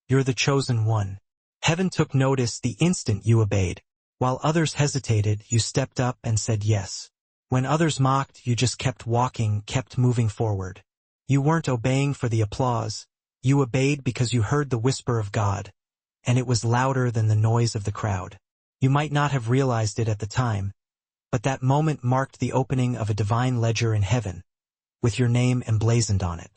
You're the chosen one. Heaven took notice the instant you obeyed. While others hesitated, you stepped up and said yes. When others mocked, you just kept walking, kept moving forward. You weren't obeying for the applause. You obeyed because you heard the whisper of God, and it was louder than the noise of the crowd. You might not have realized it at the time, but that moment marked the opening of a divine ledger in heaven, with your name emblazoned on it.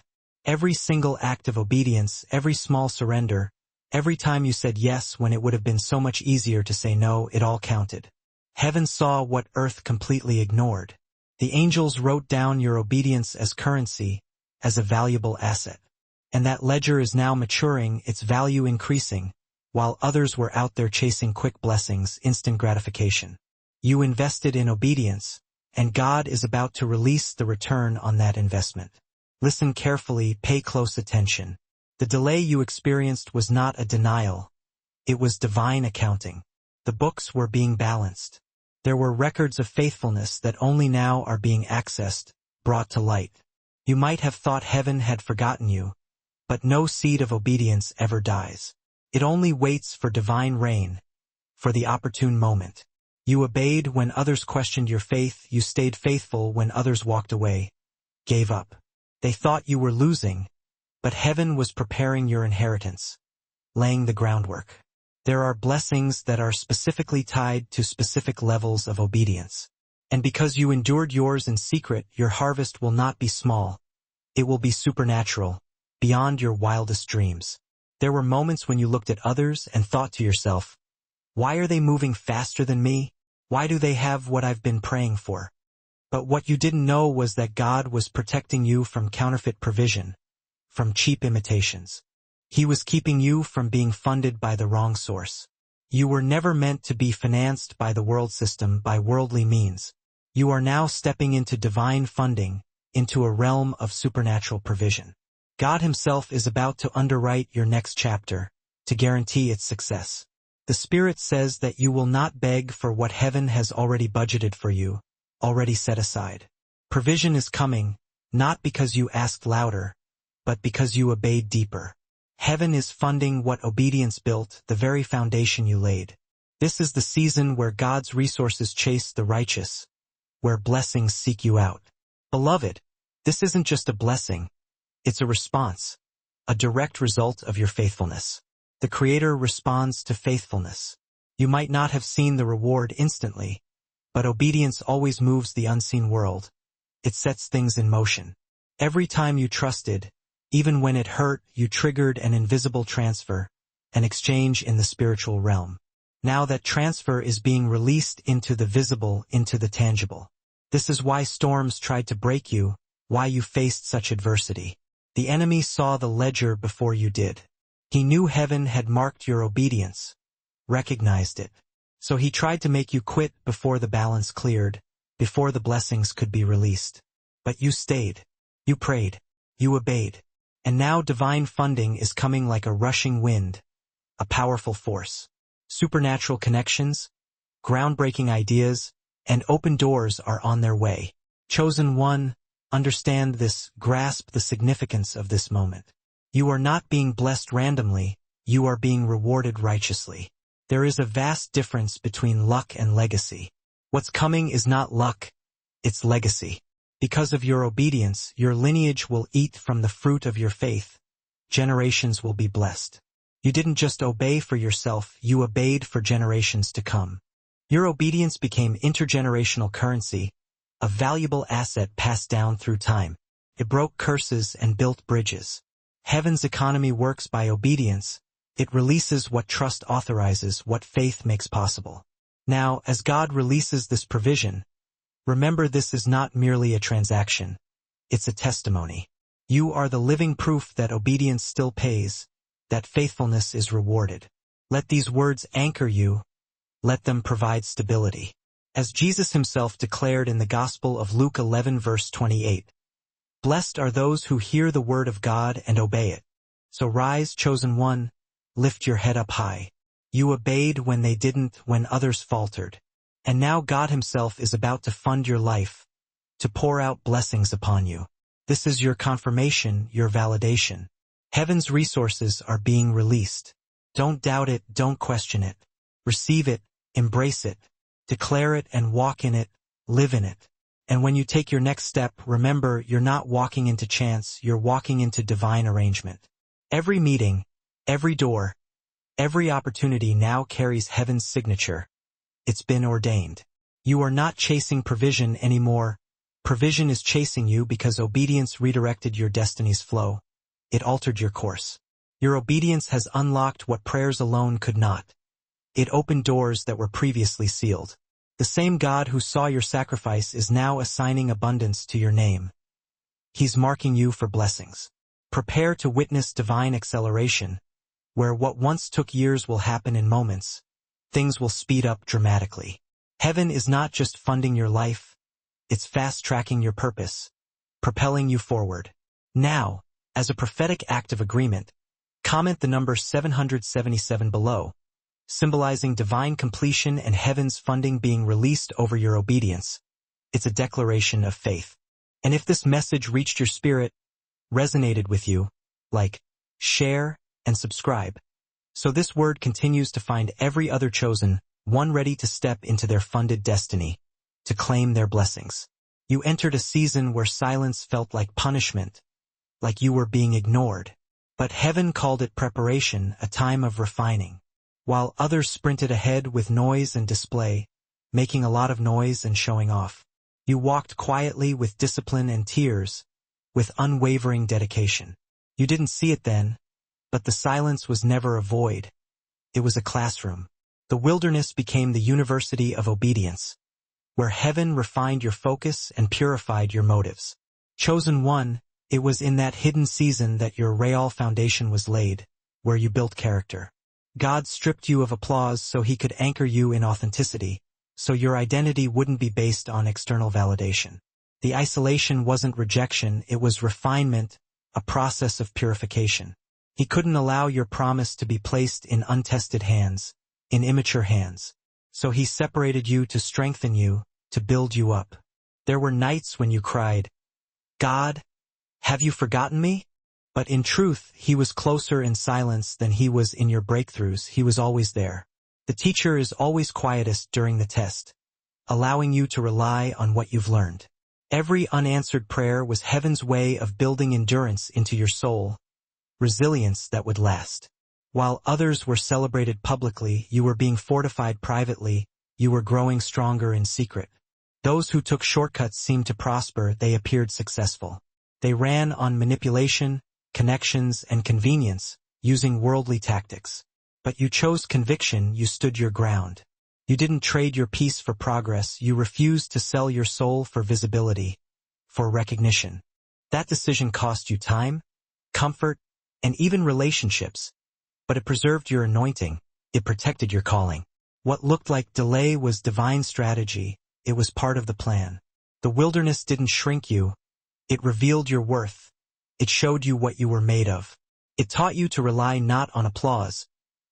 Every single act of obedience, every small surrender, every time you said yes when it would have been so much easier to say no, it all counted. Heaven saw what earth completely ignored. The angels wrote down your obedience as currency, as a valuable asset. And that ledger is now maturing, its value increasing, while others were out there chasing quick blessings, instant gratification. You invested in obedience, and God is about to release the return on that investment. Listen carefully, pay close attention. The delay you experienced was not a denial. It was divine accounting. The books were being balanced. There were records of faithfulness that only now are being accessed, brought to light. You might have thought heaven had forgotten you, but no seed of obedience ever dies. It only waits for divine rain, for the opportune moment. You obeyed when others questioned your faith, you stayed faithful when others walked away, gave up. They thought you were losing, but heaven was preparing your inheritance, laying the groundwork. There are blessings that are specifically tied to specific levels of obedience. And because you endured yours in secret, your harvest will not be small. It will be supernatural, beyond your wildest dreams. There were moments when you looked at others and thought to yourself, why are they moving faster than me? Why do they have what I've been praying for? But what you didn't know was that God was protecting you from counterfeit provision, from cheap imitations. He was keeping you from being funded by the wrong source. You were never meant to be financed by the world system, by worldly means. You are now stepping into divine funding, into a realm of supernatural provision. God himself is about to underwrite your next chapter, to guarantee its success. The Spirit says that you will not beg for what heaven has already budgeted for you, already set aside. Provision is coming, not because you asked louder, but because you obeyed deeper. Heaven is funding what obedience built, the very foundation you laid. This is the season where God's resources chase the righteous, where blessings seek you out. Beloved, this isn't just a blessing. It's a response, a direct result of your faithfulness. The Creator responds to faithfulness. You might not have seen the reward instantly, but obedience always moves the unseen world. It sets things in motion. Every time you trusted, even when it hurt, you triggered an invisible transfer, an exchange in the spiritual realm. Now that transfer is being released into the visible, into the tangible. This is why storms tried to break you, why you faced such adversity. The enemy saw the ledger before you did. He knew heaven had marked your obedience, recognized it. So he tried to make you quit before the balance cleared, before the blessings could be released. But you stayed. You prayed. You obeyed. And now divine funding is coming like a rushing wind, a powerful force. Supernatural connections, groundbreaking ideas, and open doors are on their way. Chosen one, understand this, grasp the significance of this moment. You are not being blessed randomly, you are being rewarded righteously. There is a vast difference between luck and legacy. What's coming is not luck, it's legacy. Because of your obedience, your lineage will eat from the fruit of your faith. Generations will be blessed. You didn't just obey for yourself, you obeyed for generations to come. Your obedience became intergenerational currency, a valuable asset passed down through time. It broke curses and built bridges. Heaven's economy works by obedience. It releases what trust authorizes, what faith makes possible. Now, as God releases this provision, remember this is not merely a transaction. It's a testimony. You are the living proof that obedience still pays, that faithfulness is rewarded. Let these words anchor you. Let them provide stability. As Jesus himself declared in the Gospel of Luke 11 verse 28, "Blessed are those who hear the word of God and obey it. So rise, chosen one, lift your head up high. You obeyed when they didn't, when others faltered. And now God himself is about to fund your life, to pour out blessings upon you. This is your confirmation, your validation. Heaven's resources are being released. Don't doubt it, don't question it. Receive it, embrace it, declare it and walk in it, live in it. And when you take your next step, remember you're not walking into chance, you're walking into divine arrangement. Every meeting, every door, every opportunity now carries heaven's signature. It's been ordained. You are not chasing provision anymore. Provision is chasing you because obedience redirected your destiny's flow. It altered your course. Your obedience has unlocked what prayers alone could not. It opened doors that were previously sealed. The same God who saw your sacrifice is now assigning abundance to your name. He's marking you for blessings. Prepare to witness divine acceleration, where what once took years will happen in moments. Things will speed up dramatically. Heaven is not just funding your life, it's fast-tracking your purpose, propelling you forward. Now, as a prophetic act of agreement, comment the number 777 below, symbolizing divine completion and heaven's funding being released over your obedience. It's a declaration of faith. And if this message reached your spirit, resonated with you, like, share, and subscribe. So this word continues to find every other chosen one ready to step into their funded destiny, to claim their blessings. You entered a season where silence felt like punishment, like you were being ignored. But heaven called it preparation, a time of refining. While others sprinted ahead with noise and display, making a lot of noise and showing off, you walked quietly with discipline and tears, with unwavering dedication. You didn't see it then, but the silence was never a void. It was a classroom. The wilderness became the university of obedience, where heaven refined your focus and purified your motives. Chosen one, it was in that hidden season that your real foundation was laid, where you built character. God stripped you of applause so he could anchor you in authenticity, so your identity wouldn't be based on external validation. The isolation wasn't rejection, it was refinement, a process of purification. He couldn't allow your promise to be placed in untested hands, in immature hands. So he separated you to strengthen you, to build you up. There were nights when you cried, God, have you forgotten me? But in truth, he was closer in silence than he was in your breakthroughs. He was always there. The teacher is always quietest during the test, allowing you to rely on what you've learned. Every unanswered prayer was heaven's way of building endurance into your soul, resilience that would last. While others were celebrated publicly, you were being fortified privately, you were growing stronger in secret. Those who took shortcuts seemed to prosper, they appeared successful. They ran on manipulation, connections, and convenience, using worldly tactics. But you chose conviction, you stood your ground. You didn't trade your peace for progress, you refused to sell your soul for visibility, for recognition. That decision cost you time, comfort, and even relationships. But it preserved your anointing, it protected your calling. What looked like delay was divine strategy, it was part of the plan. The wilderness didn't shrink you, it revealed your worth. It showed you what you were made of. It taught you to rely not on applause,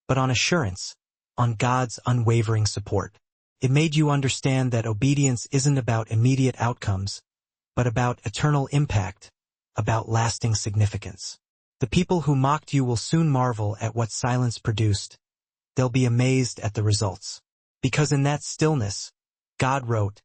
but on assurance, on God's unwavering support. It made you understand that obedience isn't about immediate outcomes, but about eternal impact, about lasting significance. The people who mocked you will soon marvel at what silence produced. They'll be amazed at the results. Because in that stillness, God wrote,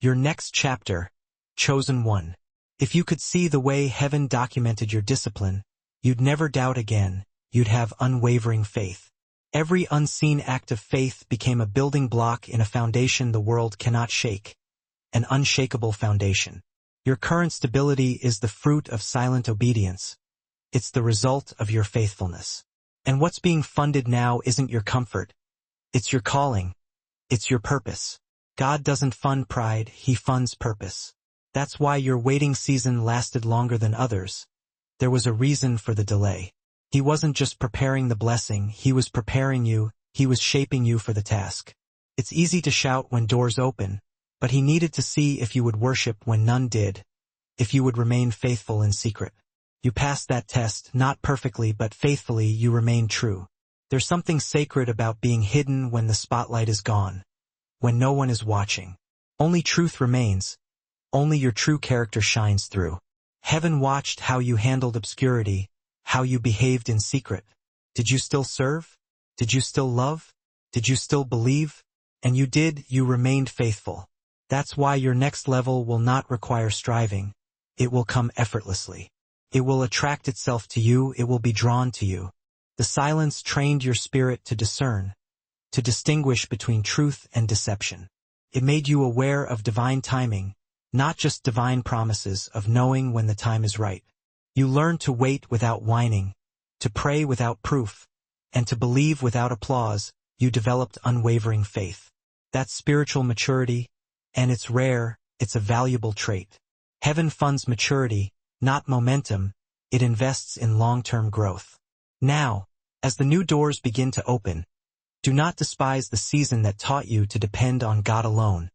"Your next chapter, chosen one." If you could see the way heaven documented your discipline, you'd never doubt again, you'd have unwavering faith. Every unseen act of faith became a building block in a foundation the world cannot shake, an unshakable foundation. Your current stability is the fruit of silent obedience. It's the result of your faithfulness. And what's being funded now isn't your comfort. It's your calling. It's your purpose. God doesn't fund pride, he funds purpose. That's why your waiting season lasted longer than others. There was a reason for the delay. He wasn't just preparing the blessing, he was preparing you, he was shaping you for the task. It's easy to shout when doors open, but he needed to see if you would worship when none did, if you would remain faithful in secret. You passed that test, not perfectly but faithfully you remained true. There's something sacred about being hidden when the spotlight is gone, when no one is watching. Only truth remains. Only your true character shines through. Heaven watched how you handled obscurity, how you behaved in secret. Did you still serve? Did you still love? Did you still believe? And you did, you remained faithful. That's why your next level will not require striving. It will come effortlessly. It will attract itself to you, it will be drawn to you. The silence trained your spirit to discern, to distinguish between truth and deception. It made you aware of divine timing, not just divine promises of knowing when the time is right. You learned to wait without whining, to pray without proof, and to believe without applause. You developed unwavering faith. That's spiritual maturity, and it's rare, it's a valuable trait. Heaven funds maturity, not momentum, it invests in long-term growth. Now, as the new doors begin to open, do not despise the season that taught you to depend on God alone.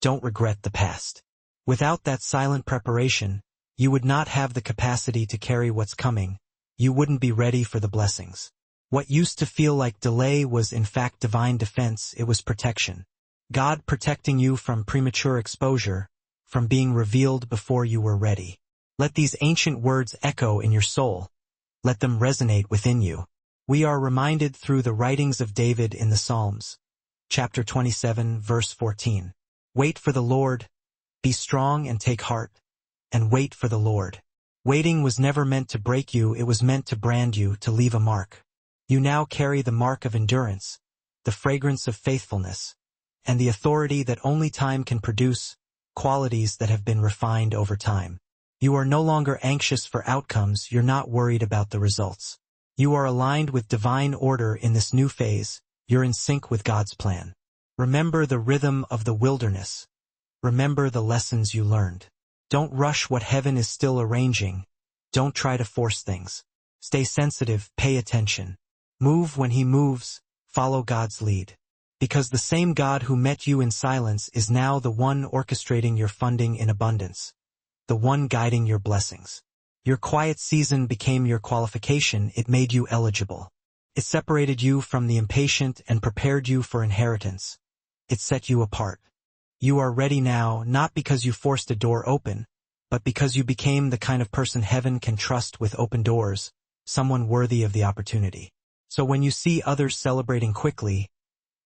Don't regret the past. Without that silent preparation, you would not have the capacity to carry what's coming. You wouldn't be ready for the blessings. What used to feel like delay was in fact divine defense, it was protection. God protecting you from premature exposure, from being revealed before you were ready. Let these ancient words echo in your soul. Let them resonate within you. We are reminded through the writings of David in the Psalms. Chapter 27, verse 14. Wait for the Lord, be strong and take heart, and wait for the Lord. Waiting was never meant to break you, it was meant to brand you, to leave a mark. You now carry the mark of endurance, the fragrance of faithfulness, and the authority that only time can produce, qualities that have been refined over time. You are no longer anxious for outcomes, you're not worried about the results. You are aligned with divine order in this new phase, you're in sync with God's plan. Remember the rhythm of the wilderness. Remember the lessons you learned. Don't rush what heaven is still arranging. Don't try to force things. Stay sensitive, pay attention. Move when He moves, follow God's lead. Because the same God who met you in silence is now the one orchestrating your funding in abundance, the one guiding your blessings. Your quiet season became your qualification, it made you eligible. It separated you from the impatient and prepared you for inheritance. It set you apart. You are ready now, not because you forced a door open, but because you became the kind of person heaven can trust with open doors, someone worthy of the opportunity. So when you see others celebrating quickly,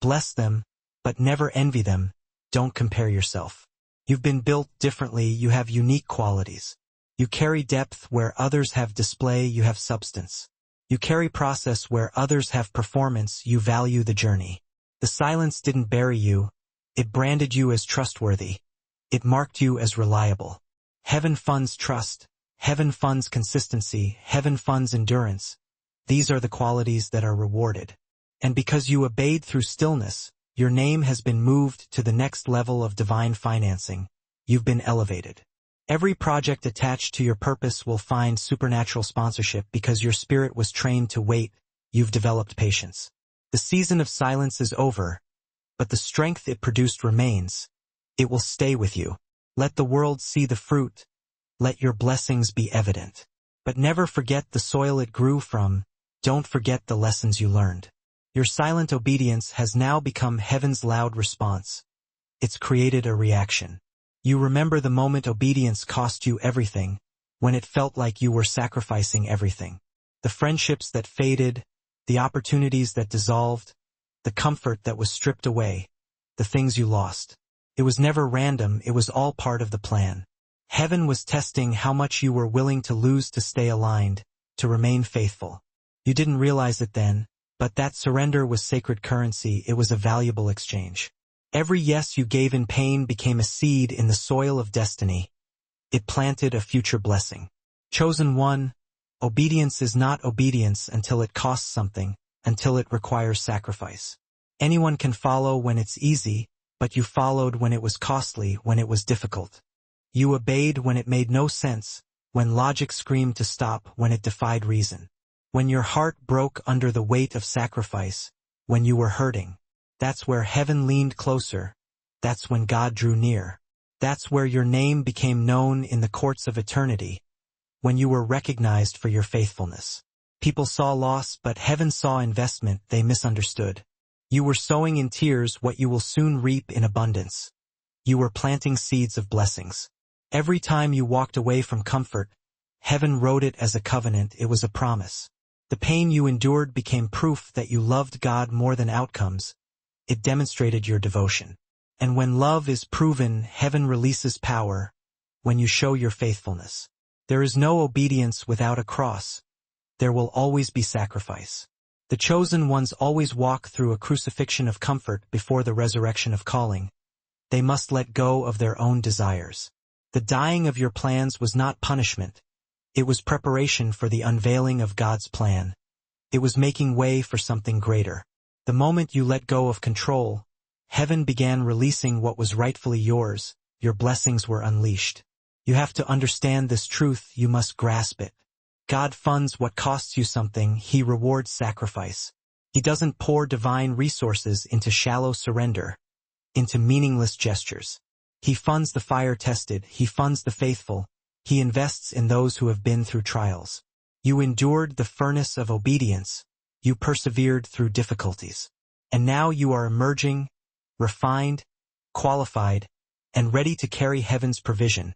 bless them, but never envy them. Don't compare yourself. You've been built differently, you have unique qualities. You carry depth where others have display, you have substance. You carry process where others have performance, you value the journey. The silence didn't bury you, it branded you as trustworthy. It marked you as reliable. Heaven funds trust, heaven funds consistency, heaven funds endurance. These are the qualities that are rewarded. And because you obeyed through stillness, your name has been moved to the next level of divine financing. You've been elevated. Every project attached to your purpose will find supernatural sponsorship because your spirit was trained to wait. You've developed patience. The season of silence is over, but the strength it produced remains. It will stay with you. Let the world see the fruit. Let your blessings be evident. But never forget the soil it grew from. Don't forget the lessons you learned. Your silent obedience has now become heaven's loud response. It's created a reaction. You remember the moment obedience cost you everything, when it felt like you were sacrificing everything. The friendships that faded, the opportunities that dissolved, the comfort that was stripped away, the things you lost. It was never random, it was all part of the plan. Heaven was testing how much you were willing to lose to stay aligned, to remain faithful. You didn't realize it then, but that surrender was sacred currency, it was a valuable exchange. Every yes you gave in pain became a seed in the soil of destiny. It planted a future blessing. Chosen one, obedience is not obedience until it costs something, until it requires sacrifice. Anyone can follow when it's easy, but you followed when it was costly, when it was difficult. You obeyed when it made no sense, when logic screamed to stop, when it defied reason. When your heart broke under the weight of sacrifice, when you were hurting. That's where heaven leaned closer. That's when God drew near. That's where your name became known in the courts of eternity. When you were recognized for your faithfulness. People saw loss, but heaven saw investment, they misunderstood. You were sowing in tears what you will soon reap in abundance. You were planting seeds of blessings. Every time you walked away from comfort, Heaven wrote it as a covenant, it was a promise. The pain you endured became proof that you loved God more than outcomes. It demonstrated your devotion. And when love is proven, heaven releases power, when you show your faithfulness. There is no obedience without a cross. There will always be sacrifice. The chosen ones always walk through a crucifixion of comfort before the resurrection of calling. They must let go of their own desires. The dying of your plans was not punishment. It was preparation for the unveiling of God's plan. It was making way for something greater. The moment you let go of control, heaven began releasing what was rightfully yours. Your blessings were unleashed. You have to understand this truth, you must grasp it. God funds what costs you something, He rewards sacrifice. He doesn't pour divine resources into shallow surrender, into meaningless gestures. He funds the fire-tested, He funds the faithful, He invests in those who have been through trials. You endured the furnace of obedience, you persevered through difficulties. And now you are emerging, refined, qualified, and ready to carry heaven's provision,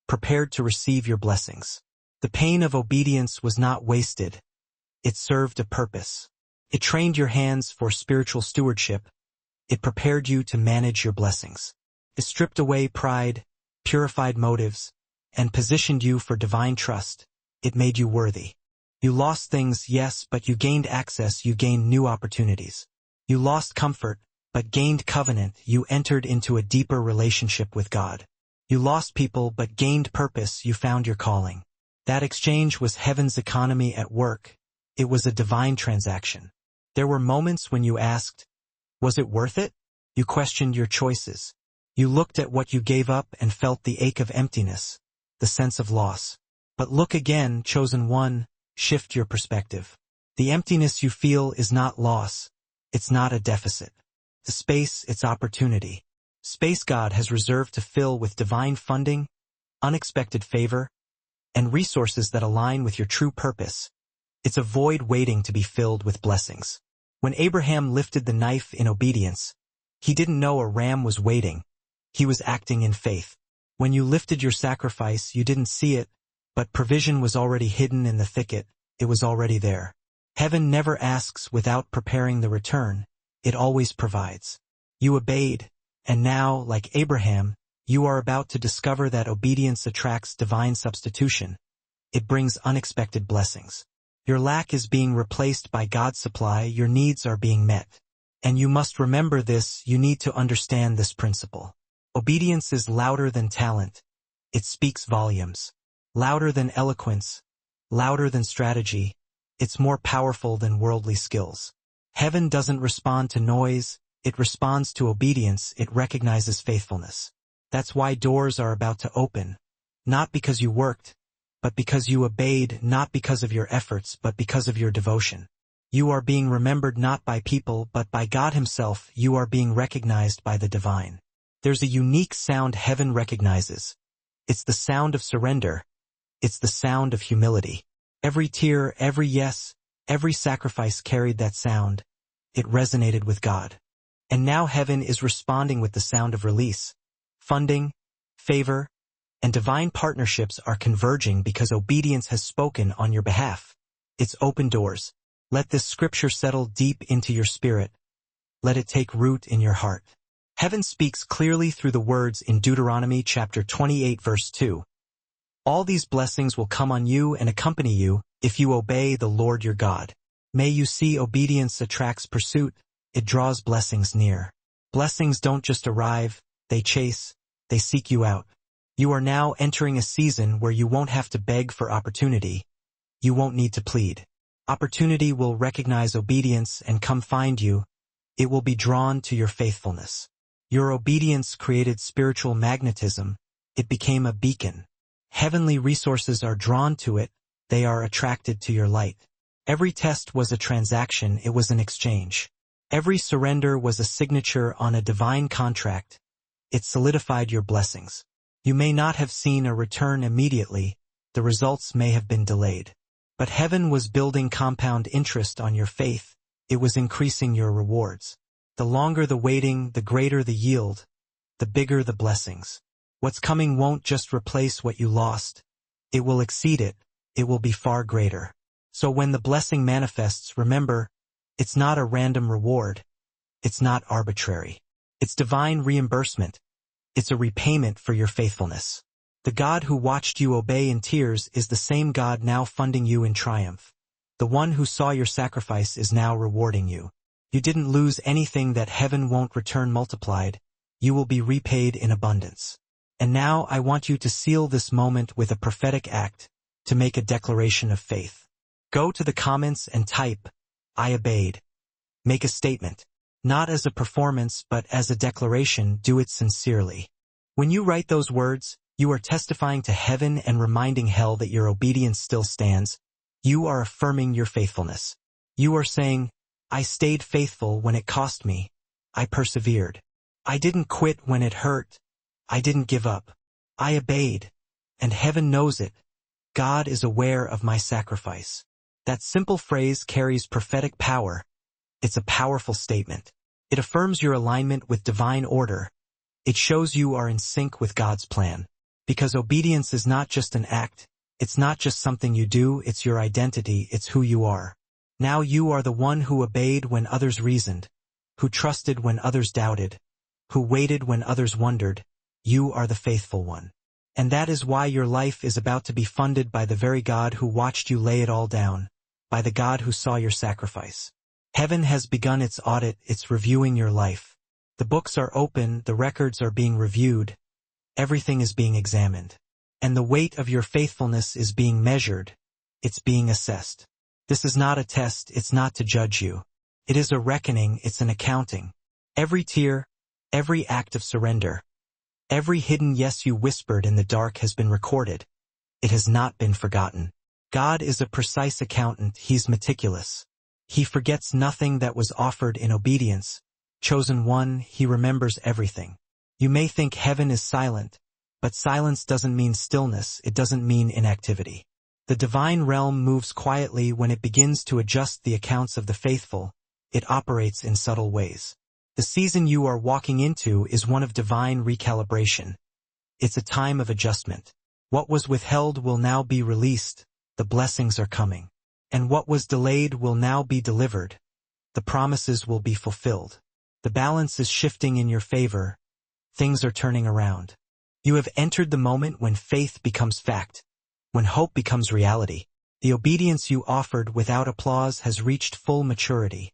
prepared to receive your blessings. The pain of obedience was not wasted. It served a purpose. It trained your hands for spiritual stewardship. It prepared you to manage your blessings. It stripped away pride, purified motives, and positioned you for divine trust. It made you worthy. You lost things, yes, but you gained access, you gained new opportunities. You lost comfort, but gained covenant, you entered into a deeper relationship with God. You lost people, but gained purpose, you found your calling. That exchange was heaven's economy at work. It was a divine transaction. There were moments when you asked, was it worth it? You questioned your choices. You looked at what you gave up and felt the ache of emptiness, the sense of loss. But look again, chosen one, shift your perspective. The emptiness you feel is not loss. It's not a deficit. The space, it's opportunity. Space God has reserved to fill with divine funding, unexpected favor, and resources that align with your true purpose. It's a void waiting to be filled with blessings. When Abraham lifted the knife in obedience, he didn't know a ram was waiting. He was acting in faith. When you lifted your sacrifice, you didn't see it, but provision was already hidden in the thicket. It was already there. Heaven never asks without preparing the return. It always provides. You obeyed, and now, like Abraham, you are about to discover that obedience attracts divine substitution. It brings unexpected blessings. Your lack is being replaced by God's supply, your needs are being met. And you must remember this, you need to understand this principle. Obedience is louder than talent. It speaks volumes. Louder than eloquence. Louder than strategy. It's more powerful than worldly skills. Heaven doesn't respond to noise, it responds to obedience, it recognizes faithfulness. That's why doors are about to open. Not because you worked, but because you obeyed, not because of your efforts, but because of your devotion. You are being remembered not by people, but by God Himself. You are being recognized by the divine. There's a unique sound heaven recognizes. It's the sound of surrender. It's the sound of humility. Every tear, every yes, every sacrifice carried that sound. It resonated with God. And now heaven is responding with the sound of release. Funding, favor, and divine partnerships are converging because obedience has spoken on your behalf. It's open doors. Let this scripture settle deep into your spirit. Let it take root in your heart. Heaven speaks clearly through the words in Deuteronomy chapter 28 verse 2. All these blessings will come on you and accompany you if you obey the Lord your God. May you see obedience attracts pursuit. It draws blessings near. Blessings don't just arrive, they chase, they seek you out. You are now entering a season where you won't have to beg for opportunity. You won't need to plead. Opportunity will recognize obedience and come find you. It will be drawn to your faithfulness. Your obedience created spiritual magnetism. It became a beacon. Heavenly resources are drawn to it. They are attracted to your light. Every test was a transaction. It was an exchange. Every surrender was a signature on a divine contract. It solidified your blessings. You may not have seen a return immediately. The results may have been delayed. But heaven was building compound interest on your faith. It was increasing your rewards. The longer the waiting, the greater the yield, the bigger the blessings. What's coming won't just replace what you lost. It will exceed it. it will be far greater. So when the blessing manifests, remember, it's not a random reward. It's not arbitrary. It's divine reimbursement. It's a repayment for your faithfulness. The God who watched you obey in tears is the same God now funding you in triumph. The one who saw your sacrifice is now rewarding you. You didn't lose anything that heaven won't return multiplied. You will be repaid in abundance. And now I want you to seal this moment with a prophetic act, to make a declaration of faith. Go to the comments and type, "I obeyed." Make a statement. Not as a performance but as a declaration. Do it sincerely. When you write those words, you are testifying to heaven and reminding hell that your obedience still stands. You are affirming your faithfulness. You are saying, "I stayed faithful when it cost me. I persevered. I didn't quit when it hurt. I didn't give up. I obeyed. And heaven knows it. God is aware of my sacrifice." That simple phrase carries prophetic power. It's a powerful statement. It affirms your alignment with divine order. It shows you are in sync with God's plan. Because obedience is not just an act, it's not just something you do, it's your identity, it's who you are. Now you are the one who obeyed when others reasoned, who trusted when others doubted, who waited when others wondered. You are the faithful one. And that is why your life is about to be funded by the very God who watched you lay it all down, by the God who saw your sacrifice. Heaven has begun its audit, it's reviewing your life. The books are open, the records are being reviewed, everything is being examined. And the weight of your faithfulness is being measured, it's being assessed. This is not a test, it's not to judge you. It is a reckoning, it's an accounting. Every tear, every act of surrender, every hidden yes you whispered in the dark has been recorded. It has not been forgotten. God is a precise accountant, he's meticulous. He forgets nothing that was offered in obedience. Chosen one, he remembers everything. You may think heaven is silent, but silence doesn't mean stillness, it doesn't mean inactivity. The divine realm moves quietly when it begins to adjust the accounts of the faithful. It operates in subtle ways. The season you are walking into is one of divine recalibration. It's a time of adjustment. What was withheld will now be released. The blessings are coming. And what was delayed will now be delivered. The promises will be fulfilled. The balance is shifting in your favor. Things are turning around. You have entered the moment when faith becomes fact, when hope becomes reality. The obedience you offered without applause has reached full maturity.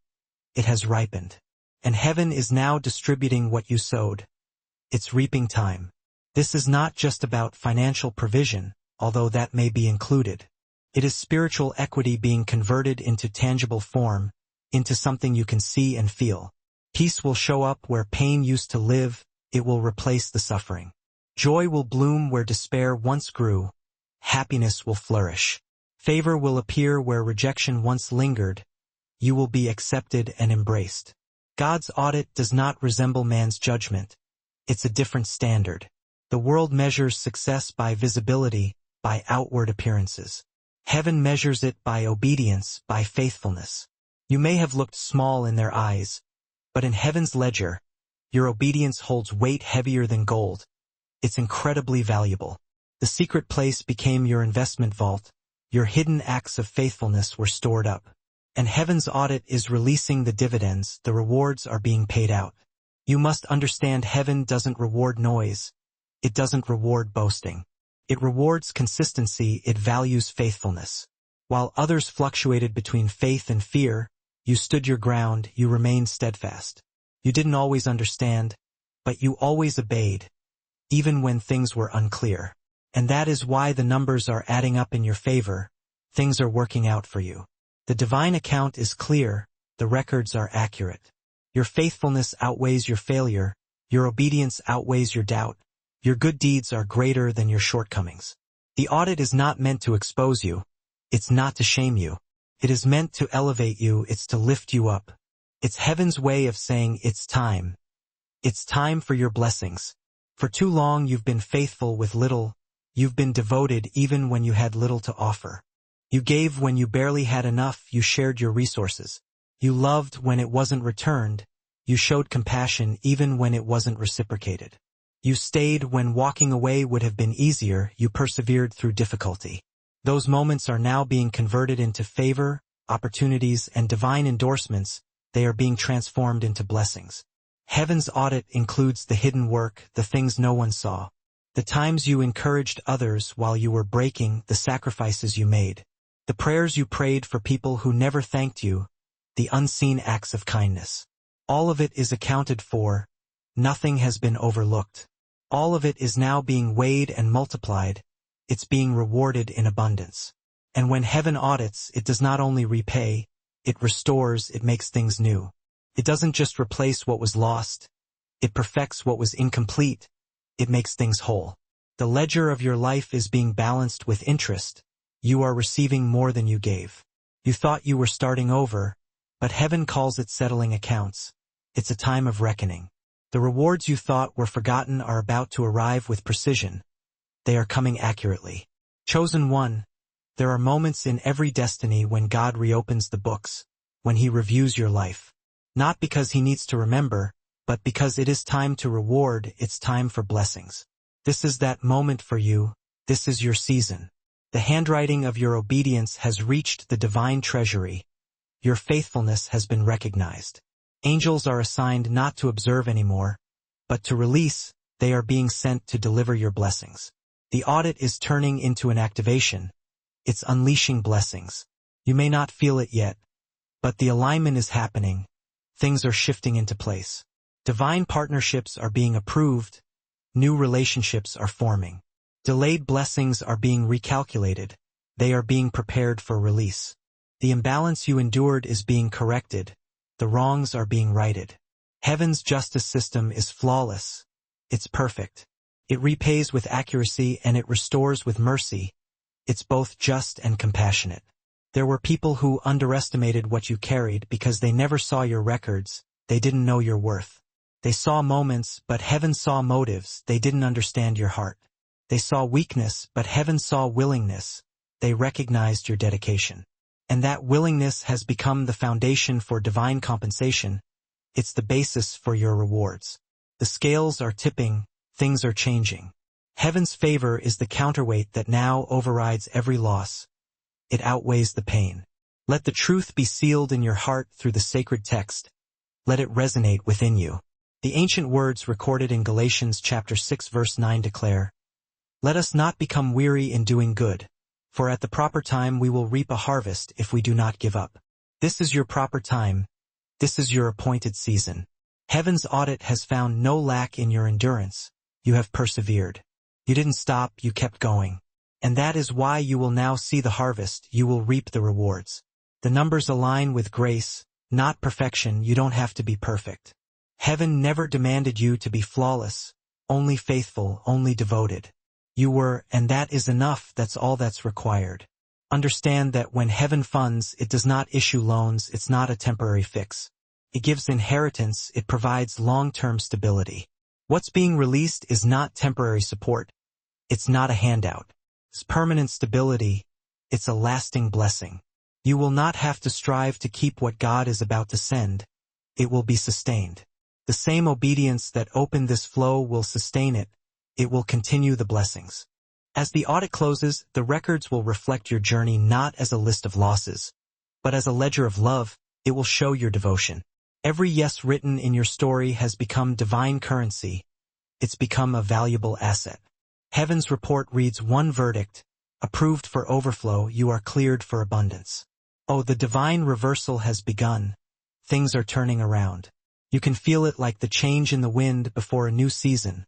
It has ripened. And heaven is now distributing what you sowed. It's reaping time. This is not just about financial provision, although that may be included. It is spiritual equity being converted into tangible form, into something you can see and feel. Peace will show up where pain used to live, it will replace the suffering. Joy will bloom where despair once grew. Happiness will flourish. Favor will appear where rejection once lingered. You will be accepted and embraced. God's audit does not resemble man's judgment. It's a different standard. The world measures success by visibility, by outward appearances. Heaven measures it by obedience, by faithfulness. You may have looked small in their eyes, but in heaven's ledger, your obedience holds weight heavier than gold. It's incredibly valuable. The secret place became your investment vault. Your hidden acts of faithfulness were stored up. And heaven's audit is releasing the dividends, the rewards are being paid out. You must understand heaven doesn't reward noise. It doesn't reward boasting. It rewards consistency, it values faithfulness. While others fluctuated between faith and fear, you stood your ground, you remained steadfast. You didn't always understand, but you always obeyed, even when things were unclear. And that is why the numbers are adding up in your favor. Things are working out for you. The divine account is clear, the records are accurate. Your faithfulness outweighs your failure, your obedience outweighs your doubt. Your good deeds are greater than your shortcomings. The audit is not meant to expose you. It's not to shame you. It is meant to elevate you, it's to lift you up. It's heaven's way of saying it's time. It's time for your blessings. For too long you've been faithful with little. You've been devoted even when you had little to offer. You gave when you barely had enough, you shared your resources. You loved when it wasn't returned. You showed compassion even when it wasn't reciprocated. You stayed when walking away would have been easier, you persevered through difficulty. Those moments are now being converted into favor, opportunities, and divine endorsements. They are being transformed into blessings. Heaven's audit includes the hidden work, the things no one saw, the times you encouraged others while you were breaking, the sacrifices you made, the prayers you prayed for people who never thanked you, the unseen acts of kindness. All of it is accounted for. Nothing has been overlooked. All of it is now being weighed and multiplied. It's being rewarded in abundance. And when heaven audits, it does not only repay, it restores, it makes things new. It doesn't just replace what was lost. It perfects what was incomplete. It makes things whole. The ledger of your life is being balanced with interest. You are receiving more than you gave. You thought you were starting over, but heaven calls it settling accounts. It's a time of reckoning. The rewards you thought were forgotten are about to arrive with precision. They are coming accurately. Chosen one, there are moments in every destiny when God reopens the books, when He reviews your life. Not because He needs to remember, but because it is time to reward, it's time for blessings. This is that moment for you. This is your season. The handwriting of your obedience has reached the divine treasury. Your faithfulness has been recognized. Angels are assigned not to observe anymore, but to release. They are being sent to deliver your blessings. The audit is turning into an activation. It's unleashing blessings. You may not feel it yet, but the alignment is happening. Things are shifting into place. Divine partnerships are being approved. New relationships are forming. Delayed blessings are being recalculated. They are being prepared for release. The imbalance you endured is being corrected. The wrongs are being righted. Heaven's justice system is flawless. It's perfect. It repays with accuracy and it restores with mercy. It's both just and compassionate. There were people who underestimated what you carried because they never saw your records. They didn't know your worth. They saw moments, but heaven saw motives. They didn't understand your heart. They saw weakness, but heaven saw willingness. They recognized your dedication. And that willingness has become the foundation for divine compensation. It's the basis for your rewards. The scales are tipping, things are changing. Heaven's favor is the counterweight that now overrides every loss. It outweighs the pain. Let the truth be sealed in your heart through the sacred text. Let it resonate within you. The ancient words recorded in Galatians chapter 6 verse 9 declare, "Let us not become weary in doing good, for at the proper time we will reap a harvest if we do not give up." This is your proper time. This is your appointed season. Heaven's audit has found no lack in your endurance. You have persevered. You didn't stop, you kept going. And that is why you will now see the harvest, you will reap the rewards. The numbers align with grace, not perfection. You don't have to be perfect. Heaven never demanded you to be flawless, only faithful, only devoted. You were, and that is enough. That's all that's required. Understand that when heaven funds, it does not issue loans. It's not a temporary fix. It gives inheritance. It provides long-term stability. What's being released is not temporary support. It's not a handout. It's permanent stability. It's a lasting blessing. You will not have to strive to keep what God is about to send. It will be sustained. The same obedience that opened this flow will sustain it. It will continue the blessings. As the audit closes, the records will reflect your journey not as a list of losses, but as a ledger of love. It will show your devotion. Every yes written in your story has become divine currency. It's become a valuable asset. Heaven's report reads one verdict: approved for overflow, you are cleared for abundance. Oh, the divine reversal has begun. Things are turning around. You can feel it like the change in the wind before a new season,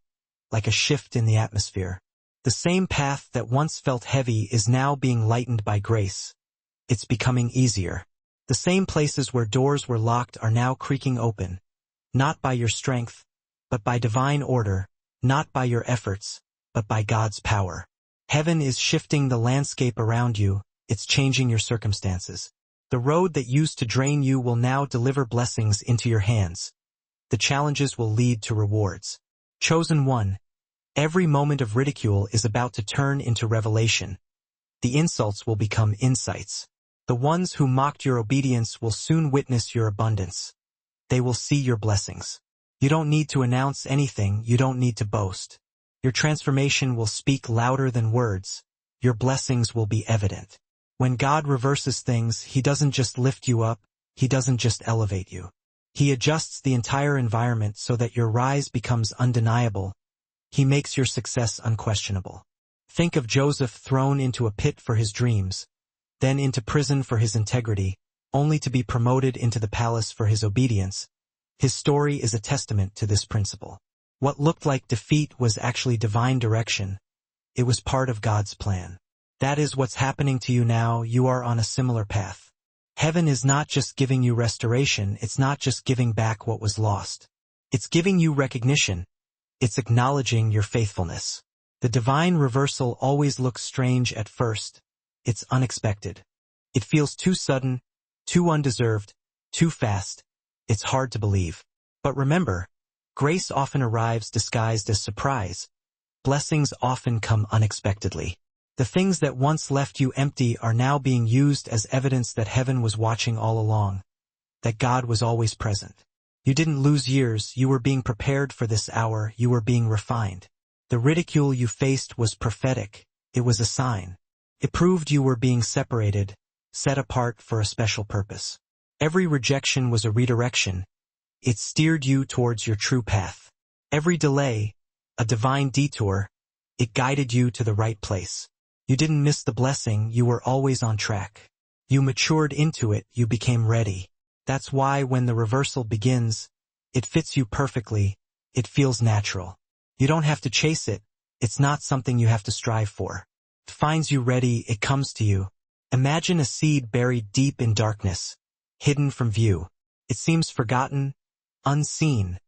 like a shift in the atmosphere. The same path that once felt heavy is now being lightened by grace. It's becoming easier. The same places where doors were locked are now creaking open, not by your strength, but by divine order, not by your efforts, but by God's power. Heaven is shifting the landscape around you. It's changing your circumstances. The road that used to drain you will now deliver blessings into your hands. The challenges will lead to rewards. Chosen one, every moment of ridicule is about to turn into revelation. The insults will become insights. The ones who mocked your obedience will soon witness your abundance. They will see your blessings. You don't need to announce anything. You don't need to boast. Your transformation will speak louder than words. your blessings will be evident. When God reverses things, He doesn't just lift you up, He doesn't just elevate you. He adjusts the entire environment so that your rise becomes undeniable. He makes your success unquestionable. Think of Joseph thrown into a pit for his dreams, then into prison for his integrity, only to be promoted into the palace for his obedience. His story is a testament to this principle. What looked like defeat was actually divine direction. It was part of God's plan. That is what's happening to you now. You are on a similar path. Heaven is not just giving you restoration, it's not just giving back what was lost. It's giving you recognition. It's acknowledging your faithfulness. The divine reversal always looks strange at first. It's unexpected. It feels too sudden, too undeserved, too fast. It's hard to believe. But remember, grace often arrives disguised as surprise. Blessings often come unexpectedly. The things that once left you empty are now being used as evidence that heaven was watching all along, that God was always present. You didn't lose years, you were being prepared for this hour, you were being refined. The ridicule you faced was prophetic, it was a sign. It proved you were being separated, set apart for a special purpose. Every rejection was a redirection. It steered you towards your true path. Every delay, a divine detour, it guided you to the right place. You didn't miss the blessing, you were always on track. You matured into it, you became ready. That's why when the reversal begins, it fits you perfectly, it feels natural. You don't have to chase it, it's not something you have to strive for. It finds you ready, it comes to you. Imagine a seed buried deep in darkness, hidden from view. It seems forgotten, unseen,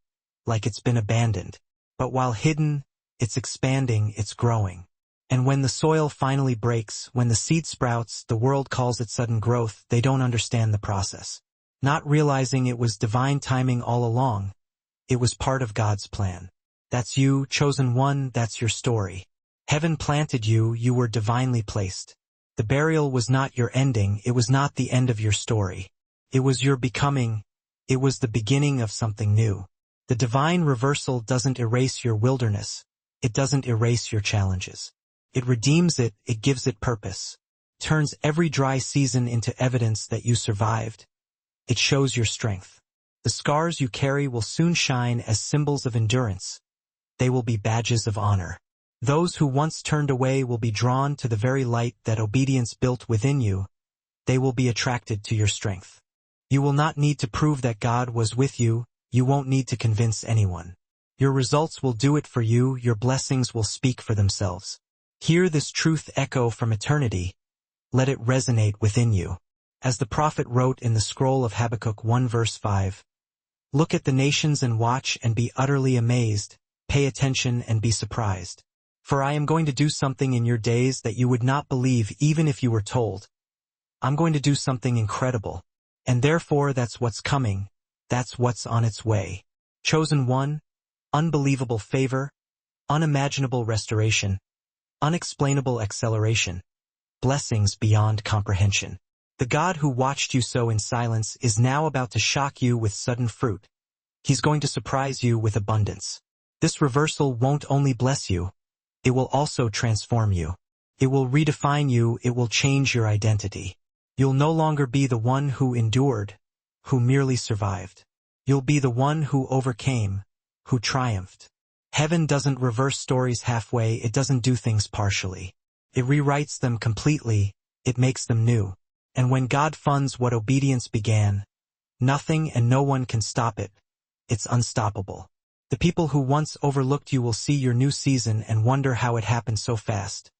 like it's been abandoned. But while hidden, it's expanding, it's growing. And when the soil finally breaks, when the seed sprouts, the world calls it sudden growth. They don't understand the process. Not realizing it was divine timing all along. It was part of God's plan. That's you, chosen one, that's your story. Heaven planted you, you were divinely placed. The burial was not your ending, it was not the end of your story. It was your becoming, it was the beginning of something new. The divine reversal doesn't erase your wilderness. It doesn't erase your challenges. It redeems it, it gives it purpose. Turns every dry season into evidence that you survived. It shows your strength. The scars you carry will soon shine as symbols of endurance. They will be badges of honor. Those who once turned away will be drawn to the very light that obedience built within you. They will be attracted to your strength. You will not need to prove that God was with you. You won't need to convince anyone. Your results will do it for you. Your blessings will speak for themselves. Hear this truth echo from eternity. Let it resonate within you. As the prophet wrote in the scroll of Habakkuk 1 verse 5, "Look at the nations and watch and be utterly amazed. Pay attention and be surprised. For I am going to do something in your days that you would not believe even if you were told. I'm going to do something incredible. And therefore that's what's coming. That's what's on its way. Chosen one, unbelievable favor, unimaginable restoration, unexplainable acceleration, blessings beyond comprehension. The God who watched you sow in silence is now about to shock you with sudden fruit. He's going to surprise you with abundance. This reversal won't only bless you, it will also transform you. It will redefine you, it will change your identity. You'll no longer be the one who endured, who merely survived. You'll be the one who overcame, who triumphed. Heaven doesn't reverse stories halfway, it doesn't do things partially. It rewrites them completely, it makes them new. And when God funds what obedience began, nothing and no one can stop it. It's unstoppable. The people who once overlooked you will see your new season and wonder how it happened so fast.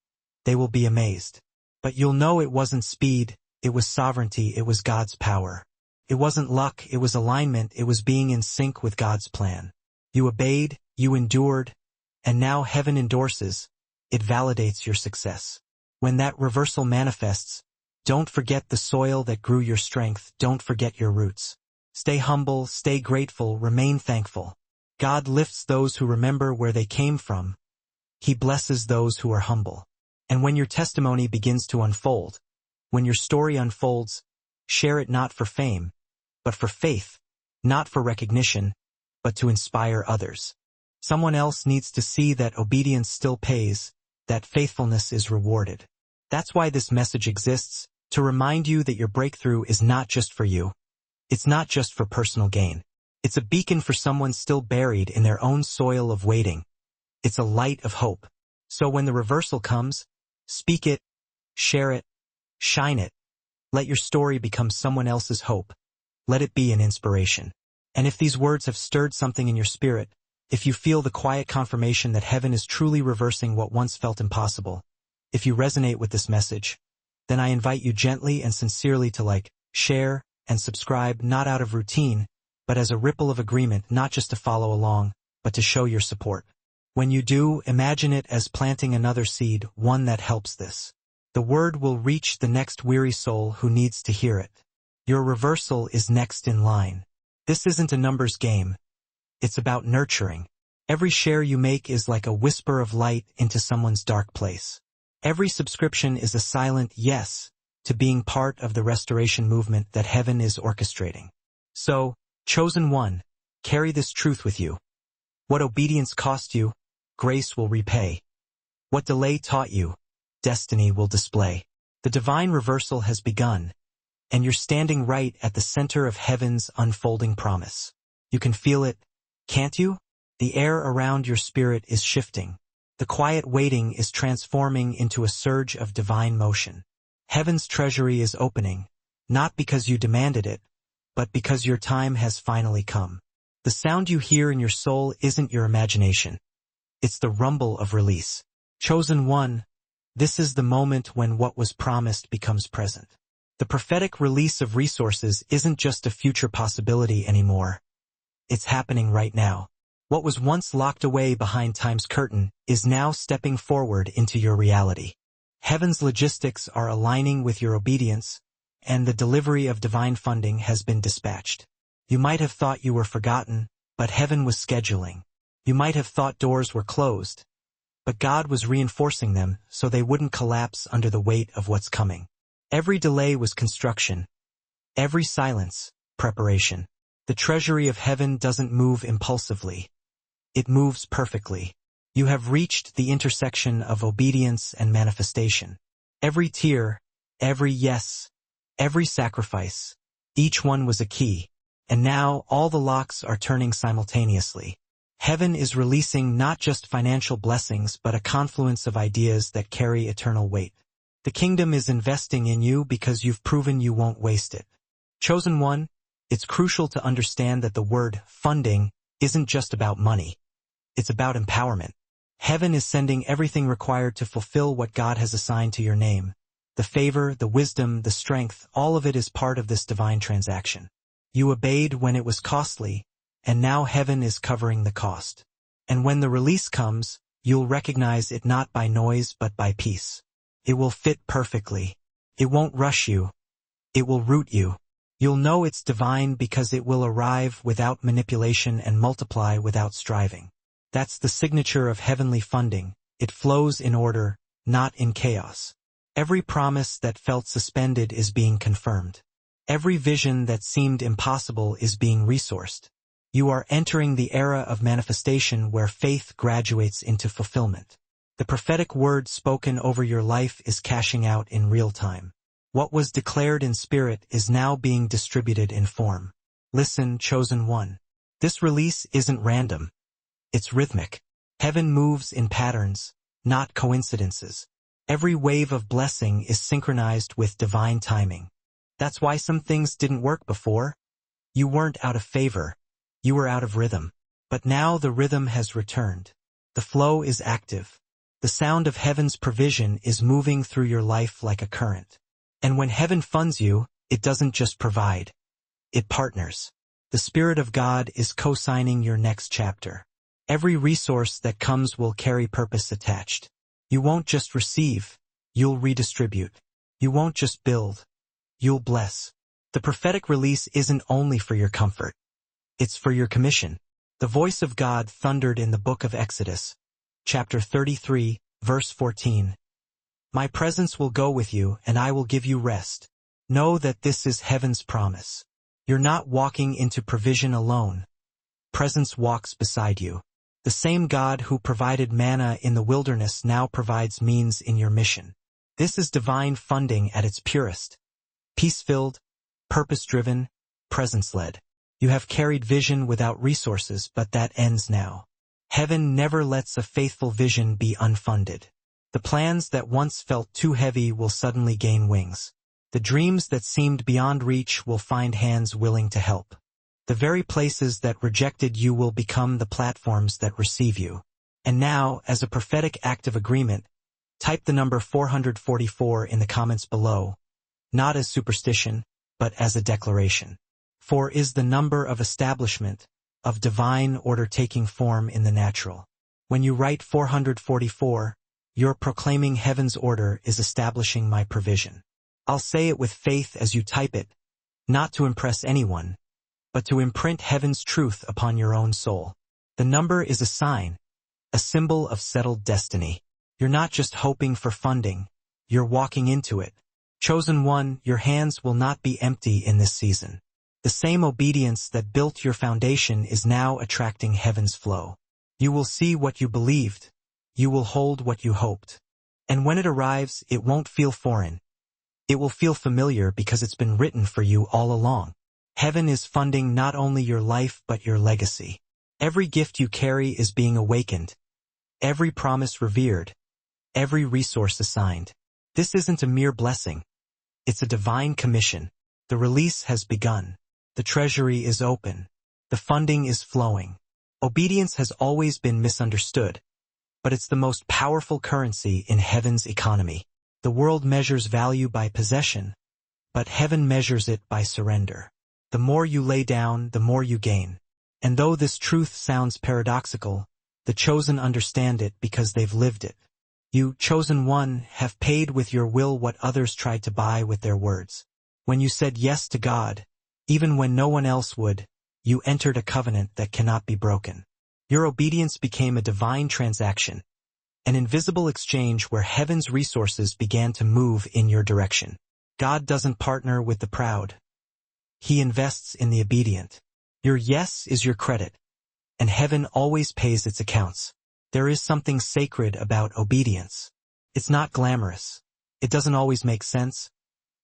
They will be amazed. But you'll know it wasn't speed, it was sovereignty, it was God's power. It wasn't luck, it was alignment, it was being in sync with God's plan. You obeyed, you endured, and now heaven endorses, it validates your success. When that reversal manifests, don't forget the soil that grew your strength, don't forget your roots. Stay humble, stay grateful, remain thankful. God lifts those who remember where they came from. He blesses those who are humble. And when your testimony begins to unfold, when your story unfolds, share it not for fame, but for faith, not for recognition, but to inspire others. Someone else needs to see that obedience still pays, that faithfulness is rewarded. That's why this message exists, to remind you that your breakthrough is not just for you. It's not just for personal gain. It's a beacon for someone still buried in their own soil of waiting. It's a light of hope. So when the reversal comes, speak it, share it, shine it. Let your story become someone else's hope. Let it be an inspiration. And if these words have stirred something in your spirit, if you feel the quiet confirmation that heaven is truly reversing what once felt impossible, if you resonate with this message, then I invite you gently and sincerely to like, share, and subscribe, not out of routine, but as a ripple of agreement, not just to follow along, but to show your support. When you do, imagine it as planting another seed, one that helps this. The word will reach the next weary soul who needs to hear it. Your reversal is next in line. This isn't a numbers game. It's about nurturing. Every share you make is like a whisper of light into someone's dark place. Every subscription is a silent yes to being part of the restoration movement that heaven is orchestrating. So, chosen one, carry this truth with you. What obedience cost you, grace will repay. What delay taught you, destiny will display. The divine reversal has begun, and you're standing right at the center of heaven's unfolding promise. You can feel it, can't you? The air around your spirit is shifting. The quiet waiting is transforming into a surge of divine motion. Heaven's treasury is opening, not because you demanded it, but because your time has finally come. The sound you hear in your soul isn't your imagination. It's the rumble of release. Chosen one, this is the moment when what was promised becomes present. The prophetic release of resources isn't just a future possibility anymore. It's happening right now. What was once locked away behind time's curtain is now stepping forward into your reality. Heaven's logistics are aligning with your obedience, and the delivery of divine funding has been dispatched. You might have thought you were forgotten, but heaven was scheduling. You might have thought doors were closed, but God was reinforcing them so they wouldn't collapse under the weight of what's coming. Every delay was construction. Every silence, preparation. The treasury of heaven doesn't move impulsively. It moves perfectly. You have reached the intersection of obedience and manifestation. Every tear, every yes, every sacrifice, each one was a key, and now all the locks are turning simultaneously. Heaven is releasing not just financial blessings but a confluence of ideas that carry eternal weight. The kingdom is investing in you because you've proven you won't waste it. Chosen one, it's crucial to understand that the word funding isn't just about money. It's about empowerment. Heaven is sending everything required to fulfill what God has assigned to your name. The favor, the wisdom, the strength, all of it is part of this divine transaction. You obeyed when it was costly, and now heaven is covering the cost. And when the release comes, you'll recognize it not by noise but by peace. It will fit perfectly. It won't rush you. It will root you. You'll know it's divine because it will arrive without manipulation and multiply without striving. That's the signature of heavenly funding. It flows in order, not in chaos. Every promise that felt suspended is being confirmed. Every vision that seemed impossible is being resourced. You are entering the era of manifestation where faith graduates into fulfillment. The prophetic word spoken over your life is cashing out in real time. What was declared in spirit is now being distributed in form. Listen, chosen one. This release isn't random. It's rhythmic. Heaven moves in patterns, not coincidences. Every wave of blessing is synchronized with divine timing. That's why some things didn't work before. You weren't out of favor. You were out of rhythm. But now the rhythm has returned. The flow is active. The sound of heaven's provision is moving through your life like a current. And when heaven funds you, it doesn't just provide. It partners. The Spirit of God is co-signing your next chapter. Every resource that comes will carry purpose attached. You won't just receive, you'll redistribute. You won't just build, you'll bless. The prophetic release isn't only for your comfort. It's for your commission. The voice of God thundered in the book of Exodus, chapter 33, verse 14. My presence will go with you, and I will give you rest. Know that this is heaven's promise. You're not walking into provision alone. Presence walks beside you. The same God who provided manna in the wilderness now provides means in your mission. This is divine funding at its purest. Peace-filled, purpose-driven, presence-led. You have carried vision without resources, but that ends now. Heaven never lets a faithful vision be unfunded. The plans that once felt too heavy will suddenly gain wings. The dreams that seemed beyond reach will find hands willing to help. The very places that rejected you will become the platforms that receive you. And now, as a prophetic act of agreement, type the number 444 in the comments below, not as superstition, but as a declaration. 4 is the number of establishment, of divine order taking form in the natural. When you write 444, you're proclaiming heaven's order is establishing my provision. I'll say it with faith as you type it, not to impress anyone, but to imprint heaven's truth upon your own soul. The number is a sign, a symbol of settled destiny. You're not just hoping for funding, you're walking into it. Chosen one, your hands will not be empty in this season. The same obedience that built your foundation is now attracting heaven's flow. You will see what you believed. You will hold what you hoped. And when it arrives, it won't feel foreign. It will feel familiar because it's been written for you all along. Heaven is funding not only your life but your legacy. Every gift you carry is being awakened. Every promise revered. Every resource assigned. This isn't a mere blessing. It's a divine commission. The release has begun. The treasury is open. The funding is flowing. Obedience has always been misunderstood, but it's the most powerful currency in heaven's economy. The world measures value by possession, but heaven measures it by surrender. The more you lay down, the more you gain. And though this truth sounds paradoxical, the chosen understand it because they've lived it. You, chosen one, have paid with your will what others tried to buy with their words. When you said yes to God, even when no one else would, you entered a covenant that cannot be broken. Your obedience became a divine transaction, an invisible exchange where heaven's resources began to move in your direction. God doesn't partner with the proud. He invests in the obedient. Your yes is your credit, and heaven always pays its accounts. There is something sacred about obedience. It's not glamorous. It doesn't always make sense,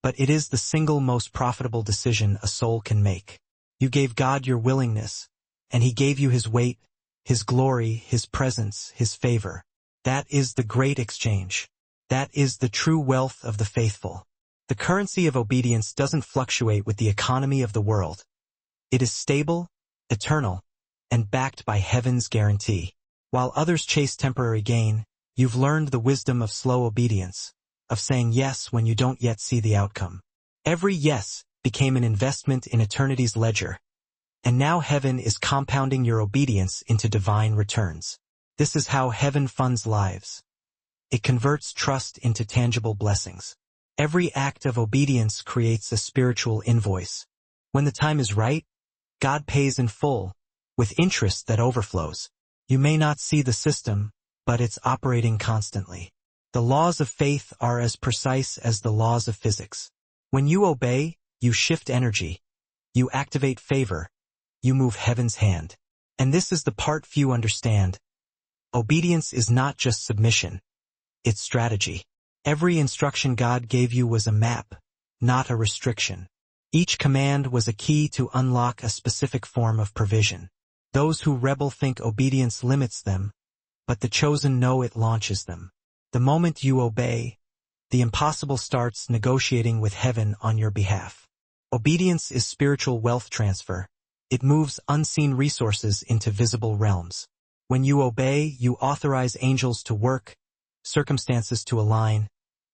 but it is the single most profitable decision a soul can make. You gave God your willingness, and He gave you His weight, His glory, His presence, His favor. That is the great exchange. That is the true wealth of the faithful. The currency of obedience doesn't fluctuate with the economy of the world. It is stable, eternal, and backed by heaven's guarantee. While others chase temporary gain, you've learned the wisdom of slow obedience, of saying yes when you don't yet see the outcome. Every yes became an investment in eternity's ledger, and now heaven is compounding your obedience into divine returns. This is how heaven funds lives. It converts trust into tangible blessings. Every act of obedience creates a spiritual invoice. When the time is right, God pays in full, with interest that overflows. You may not see the system, but it's operating constantly. The laws of faith are as precise as the laws of physics. When you obey, you shift energy. You activate favor. You move heaven's hand. And this is the part few understand. Obedience is not just submission. It's strategy. Every instruction God gave you was a map, not a restriction. Each command was a key to unlock a specific form of provision. Those who rebel think obedience limits them, but the chosen know it launches them. The moment you obey, the impossible starts negotiating with heaven on your behalf. Obedience is spiritual wealth transfer. It moves unseen resources into visible realms. When you obey, you authorize angels to work, circumstances to align,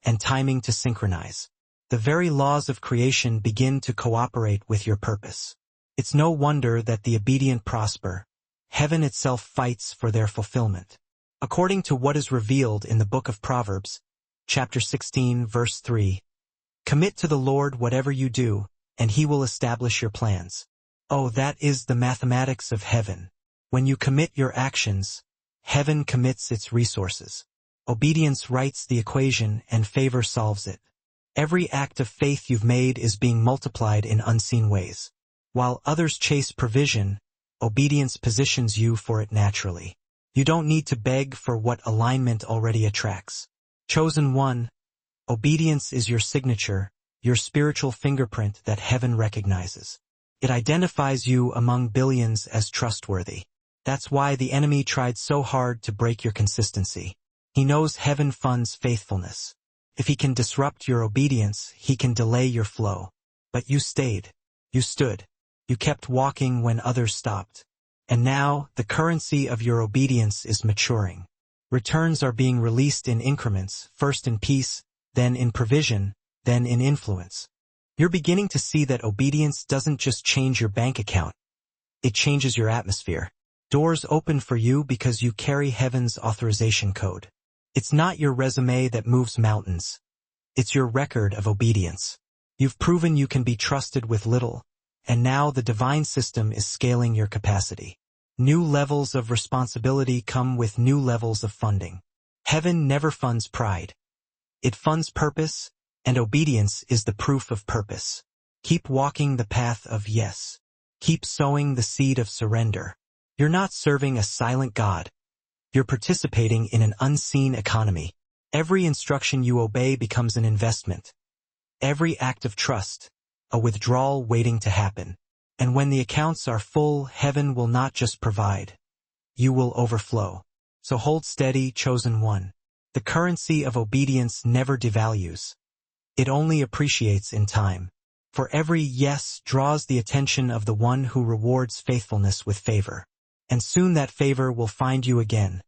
and timing to synchronize. The very laws of creation begin to cooperate with your purpose. It's no wonder that the obedient prosper. Heaven itself fights for their fulfillment. According to what is revealed in the book of Proverbs, chapter 16, verse 3, commit to the Lord whatever you do, and He will establish your plans. Oh, that is the mathematics of heaven. When you commit your actions, heaven commits its resources. Obedience writes the equation and favor solves it. Every act of faith you've made is being multiplied in unseen ways. While others chase provision, obedience positions you for it naturally. You don't need to beg for what alignment already attracts. Chosen one, Obedience is your signature, your spiritual fingerprint that heaven recognizes. It identifies you among billions as trustworthy. That's why the enemy tried so hard to break your consistency. He knows heaven funds faithfulness. If he can disrupt your obedience, he can delay your flow. But you stayed. You stood. You kept walking when others stopped. And now, the currency of your obedience is maturing. Returns are being released in increments, first in peace, then in provision, then in influence. You're beginning to see that obedience doesn't just change your bank account. It changes your atmosphere. Doors open for you because you carry heaven's authorization code. It's not your resume that moves mountains. It's your record of obedience. You've proven you can be trusted with little, and now the divine system is scaling your capacity. New levels of responsibility come with new levels of funding. Heaven never funds pride. It funds purpose, and obedience is the proof of purpose. Keep walking the path of yes. Keep sowing the seed of surrender. You're not serving a silent God. You're participating in an unseen economy. Every instruction you obey becomes an investment. Every act of trust, a withdrawal waiting to happen. And when the accounts are full, heaven will not just provide. You will overflow. So hold steady, chosen one. The currency of obedience never devalues. It only appreciates in time. For every yes draws the attention of the one who rewards faithfulness with favor. And soon that favor will find you again,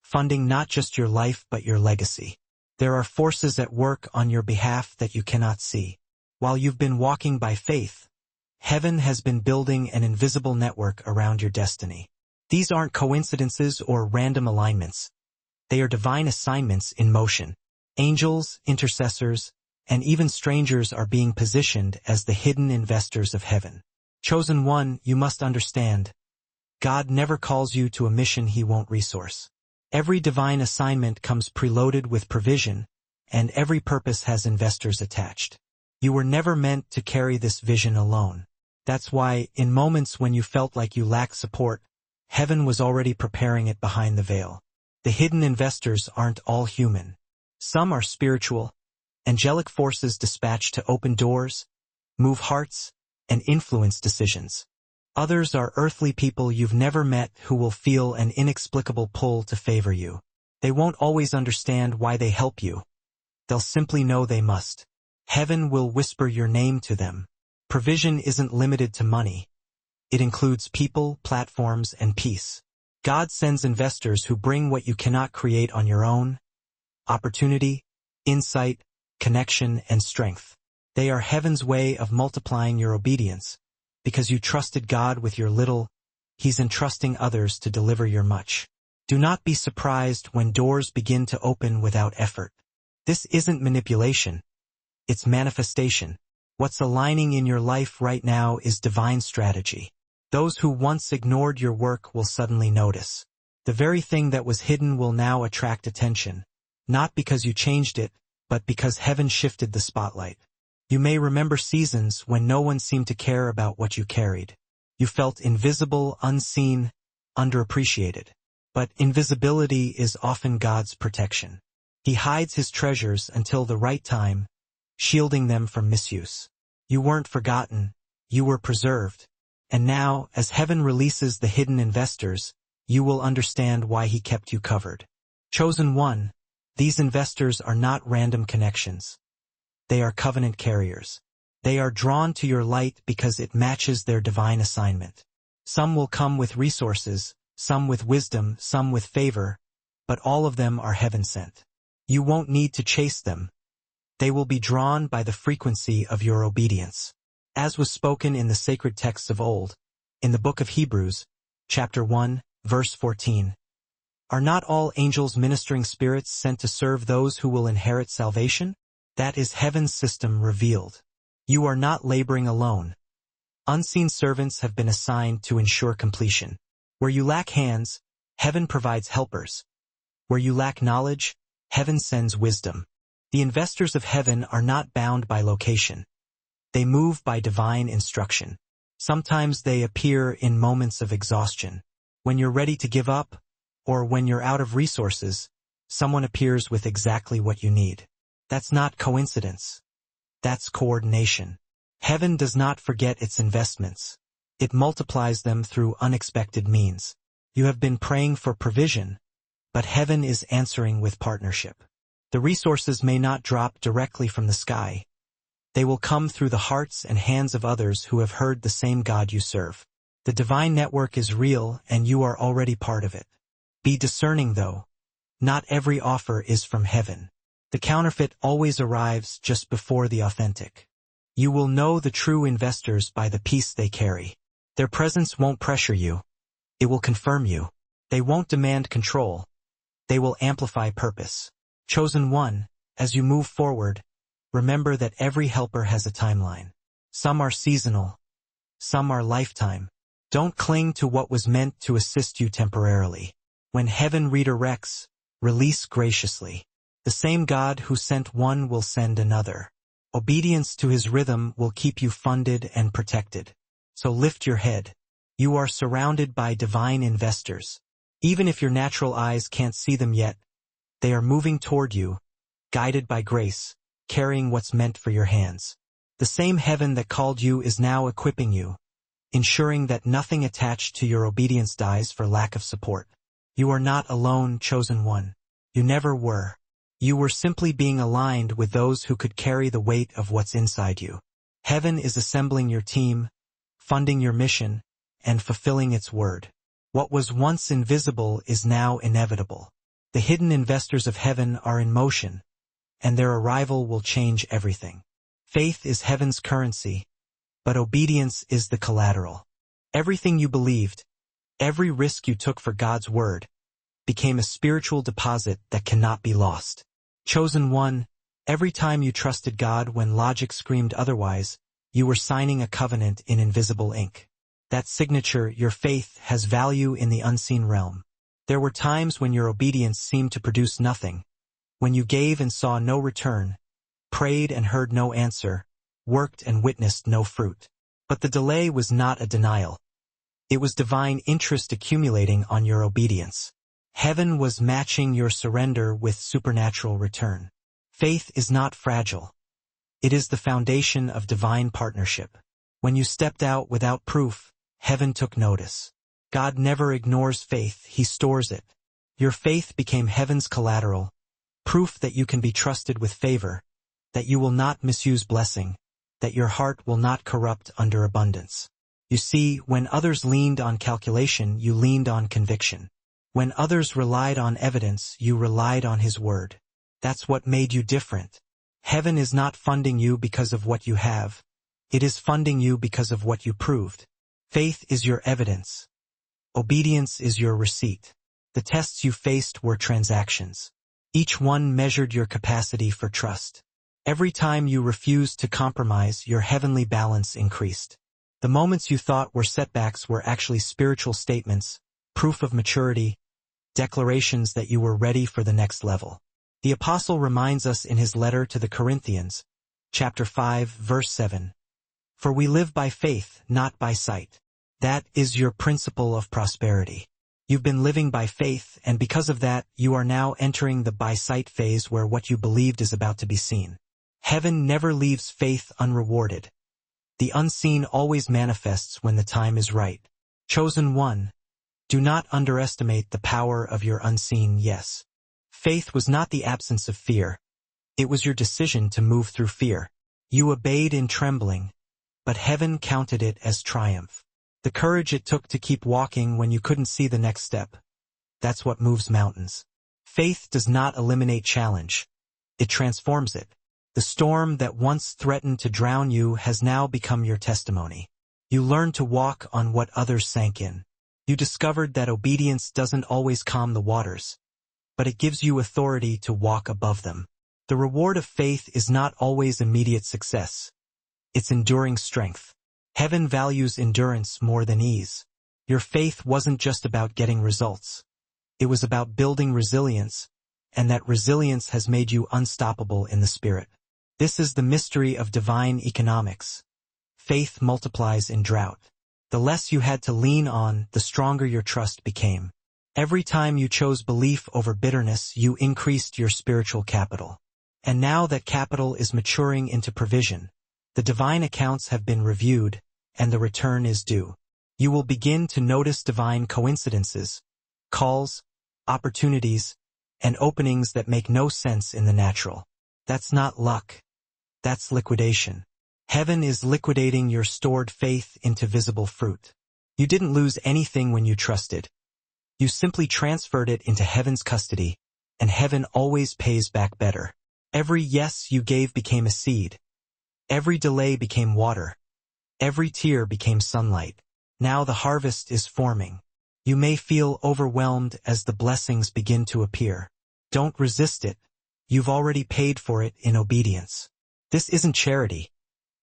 funding not just your life but your legacy. There are forces at work on your behalf that you cannot see. While you've been walking by faith, heaven has been building an invisible network around your destiny. These aren't coincidences or random alignments. They are divine assignments in motion. Angels, intercessors, and even strangers are being positioned as the hidden investors of heaven. Chosen one, you must understand. God never calls you to a mission he won't resource. Every divine assignment comes preloaded with provision, and every purpose has investors attached. You were never meant to carry this vision alone. That's why, in moments when you felt like you lacked support, heaven was already preparing it behind the veil. The hidden investors aren't all human. Some are spiritual, angelic forces dispatched to open doors, move hearts, and influence decisions. Others are earthly people you've never met who will feel an inexplicable pull to favor you. They won't always understand why they help you. They'll simply know they must. Heaven will whisper your name to them. Provision isn't limited to money. It includes people, platforms, and peace. God sends investors who bring what you cannot create on your own: opportunity, insight, connection, and strength. They are heaven's way of multiplying your obedience. Because you trusted God with your little, he's entrusting others to deliver your much. Do not be surprised when doors begin to open without effort. This isn't manipulation. It's manifestation. What's aligning in your life right now is divine strategy. Those who once ignored your work will suddenly notice. The very thing that was hidden will now attract attention. Not because you changed it, but because heaven shifted the spotlight. You may remember seasons when no one seemed to care about what you carried. You felt invisible, unseen, underappreciated. But invisibility is often God's protection. He hides his treasures until the right time, shielding them from misuse. You weren't forgotten, you were preserved. And now, as heaven releases the hidden investors, you will understand why he kept you covered. Chosen one, these investors are not random connections. They are covenant carriers. They are drawn to your light because it matches their divine assignment. Some will come with resources, some with wisdom, some with favor, but all of them are heaven-sent. You won't need to chase them. They will be drawn by the frequency of your obedience. As was spoken in the sacred texts of old, in the book of Hebrews, chapter 1, verse 14. Are not all angels ministering spirits sent to serve those who will inherit salvation? That is heaven's system revealed. You are not laboring alone. Unseen servants have been assigned to ensure completion. Where you lack hands, heaven provides helpers. Where you lack knowledge, heaven sends wisdom. The investors of heaven are not bound by location. They move by divine instruction. Sometimes they appear in moments of exhaustion. When you're ready to give up, or when you're out of resources, someone appears with exactly what you need. That's not coincidence. That's coordination. Heaven does not forget its investments. It multiplies them through unexpected means. You have been praying for provision, but heaven is answering with partnership. The resources may not drop directly from the sky. They will come through the hearts and hands of others who have heard the same God you serve. The divine network is real and you are already part of it. Be discerning though. Not every offer is from heaven. The counterfeit always arrives just before the authentic. You will know the true investors by the peace they carry. Their presence won't pressure you. It will confirm you. They won't demand control. They will amplify purpose. Chosen one, as you move forward, remember that every helper has a timeline. Some are seasonal. Some are lifetime. Don't cling to what was meant to assist you temporarily. When heaven redirects, release graciously. The same God who sent one will send another. Obedience to his rhythm will keep you funded and protected. So lift your head. You are surrounded by divine investors. Even if your natural eyes can't see them yet, they are moving toward you, guided by grace, carrying what's meant for your hands. The same heaven that called you is now equipping you, ensuring that nothing attached to your obedience dies for lack of support. You are not alone, chosen one. You never were. You were simply being aligned with those who could carry the weight of what's inside you. Heaven is assembling your team, funding your mission, and fulfilling its word. What was once invisible is now inevitable. The hidden investors of heaven are in motion, and their arrival will change everything. Faith is heaven's currency, but obedience is the collateral. Everything you believed, every risk you took for God's word, became a spiritual deposit that cannot be lost. Chosen one, every time you trusted God when logic screamed otherwise, you were signing a covenant in invisible ink. That signature, your faith, has value in the unseen realm. There were times when your obedience seemed to produce nothing, when you gave and saw no return, prayed and heard no answer, worked and witnessed no fruit. But the delay was not a denial. It was divine interest accumulating on your obedience. Heaven was matching your surrender with supernatural return. Faith is not fragile. It is the foundation of divine partnership. When you stepped out without proof, heaven took notice. God never ignores faith, he stores it. Your faith became heaven's collateral, proof that you can be trusted with favor, that you will not misuse blessing, that your heart will not corrupt under abundance. You see, when others leaned on calculation, you leaned on conviction. When others relied on evidence, you relied on his word. That's what made you different. Heaven is not funding you because of what you have. It is funding you because of what you proved. Faith is your evidence. Obedience is your receipt. The tests you faced were transactions. Each one measured your capacity for trust. Every time you refused to compromise, your heavenly balance increased. The moments you thought were setbacks were actually spiritual statements, proof of maturity, declarations that you were ready for the next level. The apostle reminds us in his letter to the Corinthians, chapter 5, verse 7, "For we live by faith, not by sight." That is your principle of prosperity. You've been living by faith, and because of that, you are now entering the by sight phase where what you believed is about to be seen. Heaven never leaves faith unrewarded. The unseen always manifests when the time is right. Chosen one, do not underestimate the power of your unseen yes. Faith was not the absence of fear. It was your decision to move through fear. You obeyed in trembling, but heaven counted it as triumph. The courage it took to keep walking when you couldn't see the next step. That's what moves mountains. Faith does not eliminate challenge. It transforms it. The storm that once threatened to drown you has now become your testimony. You learned to walk on what others sank in. You discovered that obedience doesn't always calm the waters, but it gives you authority to walk above them. The reward of faith is not always immediate success. It's enduring strength. Heaven values endurance more than ease. Your faith wasn't just about getting results. It was about building resilience, and that resilience has made you unstoppable in the spirit. This is the mystery of divine economics. Faith multiplies in drought. The less you had to lean on, the stronger your trust became. Every time you chose belief over bitterness, you increased your spiritual capital. And now that capital is maturing into provision, the divine accounts have been reviewed, and the return is due. You will begin to notice divine coincidences, calls, opportunities, and openings that make no sense in the natural. That's not luck. That's liquidation. Heaven is liquidating your stored faith into visible fruit. You didn't lose anything when you trusted. You simply transferred it into heaven's custody, and heaven always pays back better. Every yes you gave became a seed. Every delay became water. Every tear became sunlight. Now the harvest is forming. You may feel overwhelmed as the blessings begin to appear. Don't resist it. You've already paid for it in obedience. This isn't charity.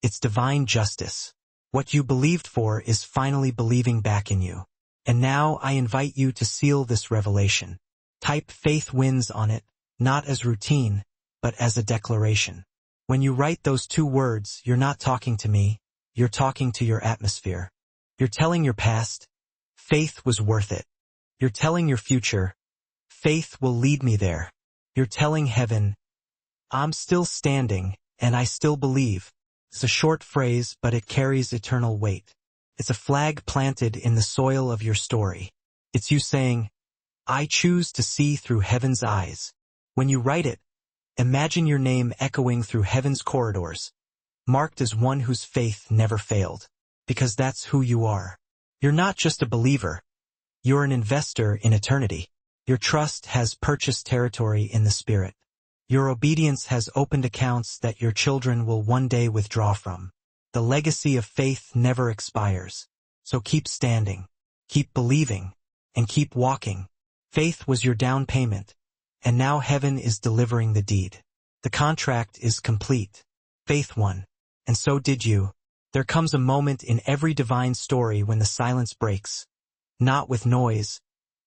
It's divine justice. What you believed for is finally believing back in you. And now I invite you to seal this revelation. Type faith wins on it, not as routine, but as a declaration. When you write those 2 words, you're not talking to me, you're talking to your atmosphere. You're telling your past, faith was worth it. You're telling your future, faith will lead me there. You're telling heaven, I'm still standing, and I still believe. It's a short phrase, but it carries eternal weight. It's a flag planted in the soil of your story. It's you saying, I choose to see through heaven's eyes. When you write it, imagine your name echoing through heaven's corridors, marked as one whose faith never failed. Because that's who you are. You're not just a believer. You're an investor in eternity. Your trust has purchased territory in the Spirit. Your obedience has opened accounts that your children will one day withdraw from. The legacy of faith never expires. So keep standing, keep believing, and keep walking. Faith was your down payment, and now heaven is delivering the deed. The contract is complete. Faith won, and so did you. There comes a moment in every divine story when the silence breaks, not with noise,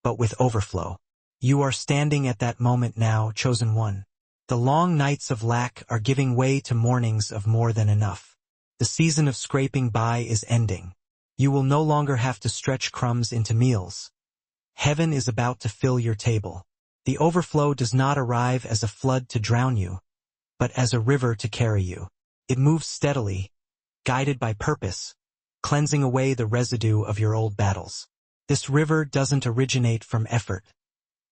but with overflow. You are standing at that moment now, chosen one. The long nights of lack are giving way to mornings of more than enough. The season of scraping by is ending. You will no longer have to stretch crumbs into meals. Heaven is about to fill your table. The overflow does not arrive as a flood to drown you, but as a river to carry you. It moves steadily, guided by purpose, cleansing away the residue of your old battles. This river doesn't originate from effort.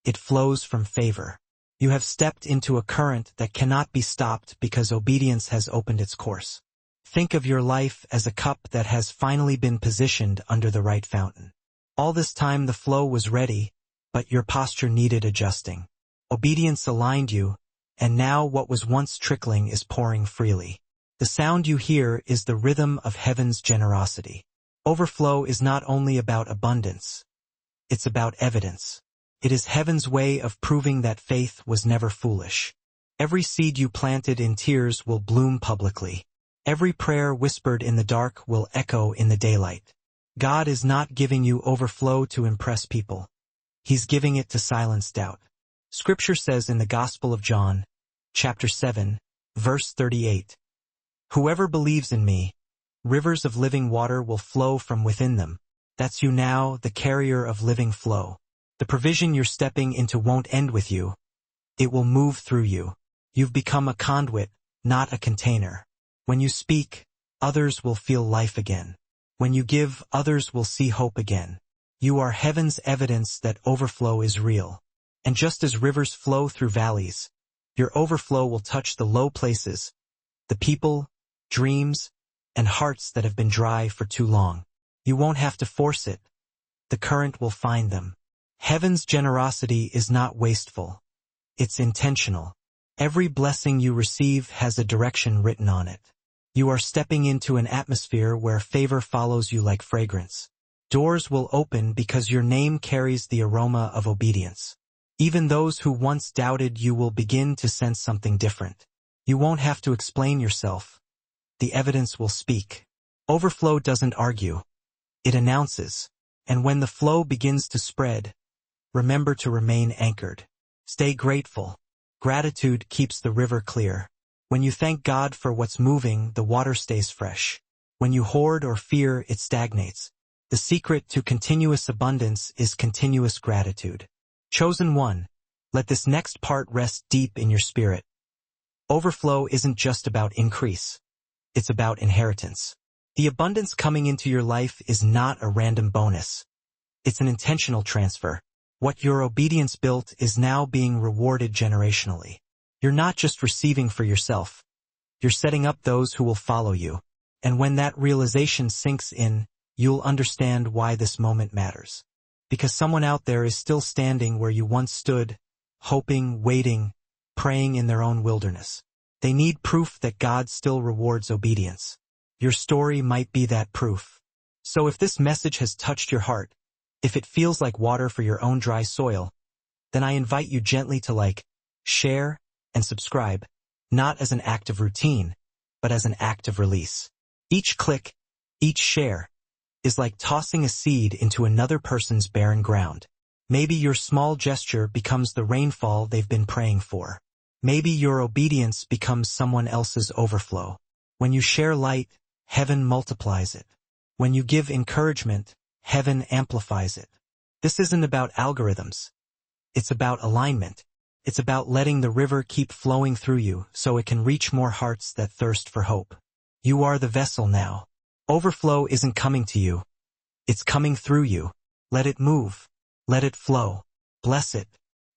It flows from favor. You have stepped into a current that cannot be stopped because obedience has opened its course. Think of your life as a cup that has finally been positioned under the right fountain. All this time the flow was ready, but your posture needed adjusting. Obedience aligned you, and now what was once trickling is pouring freely. The sound you hear is the rhythm of heaven's generosity. Overflow is not only about abundance, it's about evidence. It is heaven's way of proving that faith was never foolish. Every seed you planted in tears will bloom publicly. Every prayer whispered in the dark will echo in the daylight. God is not giving you overflow to impress people. He's giving it to silence doubt. Scripture says in the Gospel of John, chapter 7, verse 38, Whoever believes in me, rivers of living water will flow from within them. That's you now, the carrier of living flow. The provision you're stepping into won't end with you. It will move through you. You've become a conduit, not a container. When you speak, others will feel life again. When you give, others will see hope again. You are heaven's evidence that overflow is real. And just as rivers flow through valleys, your overflow will touch the low places, the people, dreams, and hearts that have been dry for too long. You won't have to force it. The current will find them. Heaven's generosity is not wasteful. It's intentional. Every blessing you receive has a direction written on it. You are stepping into an atmosphere where favor follows you like fragrance. Doors will open because your name carries the aroma of obedience. Even those who once doubted you will begin to sense something different. You won't have to explain yourself. The evidence will speak. Overflow doesn't argue. It announces. And when the flow begins to spread, remember to remain anchored. Stay grateful. Gratitude keeps the river clear. When you thank God for what's moving, the water stays fresh. When you hoard or fear, it stagnates. The secret to continuous abundance is continuous gratitude. Chosen one, let this next part rest deep in your spirit. Overflow isn't just about increase. It's about inheritance. The abundance coming into your life is not a random bonus. It's an intentional transfer. What your obedience built is now being rewarded generationally. You're not just receiving for yourself. You're setting up those who will follow you. And when that realization sinks in, you'll understand why this moment matters. Because someone out there is still standing where you once stood, hoping, waiting, praying in their own wilderness. They need proof that God still rewards obedience. Your story might be that proof. So if this message has touched your heart, if it feels like water for your own dry soil, then I invite you gently to share, and subscribe, not as an act of routine, but as an act of release. Each click, each share, is like tossing a seed into another person's barren ground. Maybe your small gesture becomes the rainfall they've been praying for. Maybe your obedience becomes someone else's overflow. When you share light, heaven multiplies it. When you give encouragement, heaven amplifies it. This isn't about algorithms. It's about alignment. It's about letting the river keep flowing through you so it can reach more hearts that thirst for hope. You are the vessel now. Overflow isn't coming to you. It's coming through you. Let it move. Let it flow. Bless it.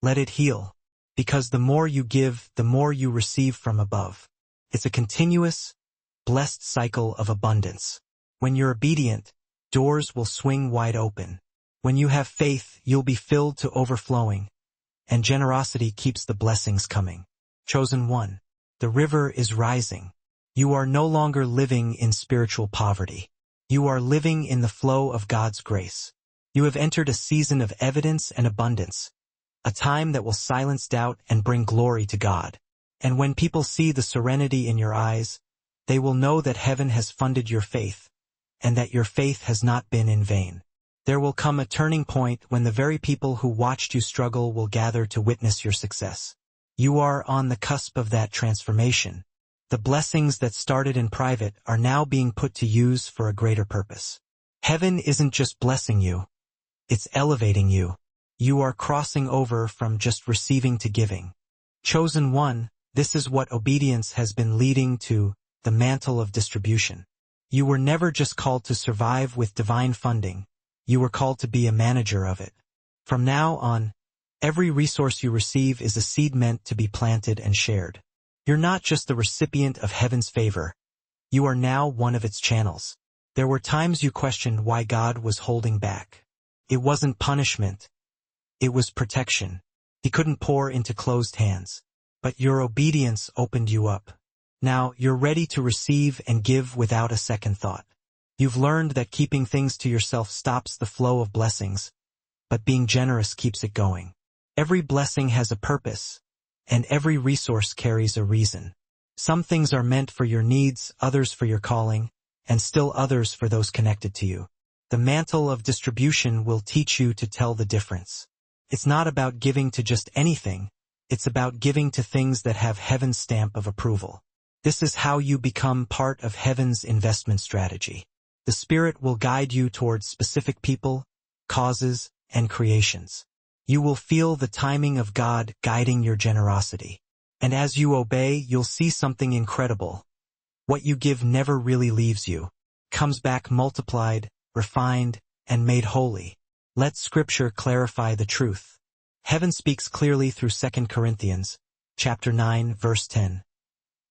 Let it heal. Because the more you give, the more you receive from above. It's a continuous, blessed cycle of abundance. When you're obedient, doors will swing wide open. When you have faith, you'll be filled to overflowing. And generosity keeps the blessings coming. Chosen one. The river is rising. You are no longer living in spiritual poverty. You are living in the flow of God's grace. You have entered a season of evidence and abundance, a time that will silence doubt and bring glory to God. And when people see the serenity in your eyes, they will know that heaven has funded your faith, and that your faith has not been in vain. There will come a turning point when the very people who watched you struggle will gather to witness your success. You are on the cusp of that transformation. The blessings that started in private are now being put to use for a greater purpose. Heaven isn't just blessing you, it's elevating you. You are crossing over from just receiving to giving. Chosen one, this is what obedience has been leading to, the mantle of distribution. You were never just called to survive with divine funding, you were called to be a manager of it. From now on, every resource you receive is a seed meant to be planted and shared. You're not just the recipient of heaven's favor, you are now one of its channels. There were times you questioned why God was holding back. It wasn't punishment. It was protection. He couldn't pour into closed hands. But your obedience opened you up. Now you're ready to receive and give without a second thought. You've learned that keeping things to yourself stops the flow of blessings, but being generous keeps it going. Every blessing has a purpose, and every resource carries a reason. Some things are meant for your needs, others for your calling, and still others for those connected to you. The mantle of distribution will teach you to tell the difference. It's not about giving to just anything, it's about giving to things that have heaven's stamp of approval. This is how you become part of heaven's investment strategy. The Spirit will guide you towards specific people, causes, and creations. You will feel the timing of God guiding your generosity. And as you obey, you'll see something incredible. What you give never really leaves you. Comes back multiplied, refined, and made holy. Let Scripture clarify the truth. Heaven speaks clearly through 2 Corinthians, chapter 9, verse 10.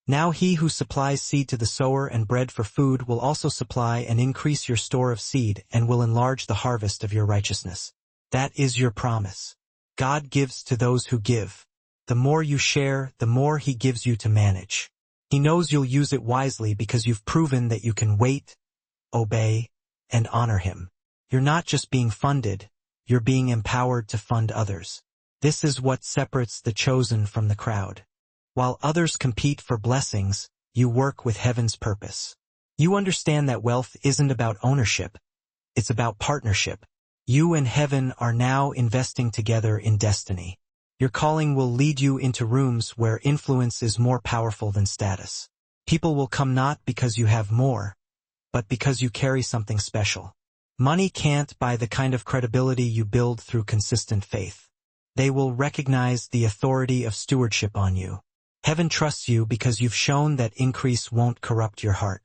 Now he who supplies seed to the sower and bread for food will also supply and increase your store of seed and will enlarge the harvest of your righteousness. That is your promise. God gives to those who give. The more you share, the more He gives you to manage. He knows you'll use it wisely because you've proven that you can wait, obey, and honor Him. You're not just being funded, you're being empowered to fund others. This is what separates the chosen from the crowd. While others compete for blessings, you work with heaven's purpose. You understand that wealth isn't about ownership, it's about partnership. You and heaven are now investing together in destiny. Your calling will lead you into rooms where influence is more powerful than status. People will come not because you have more, but because you carry something special. Money can't buy the kind of credibility you build through consistent faith. They will recognize the authority of stewardship on you. Heaven trusts you because you've shown that increase won't corrupt your heart.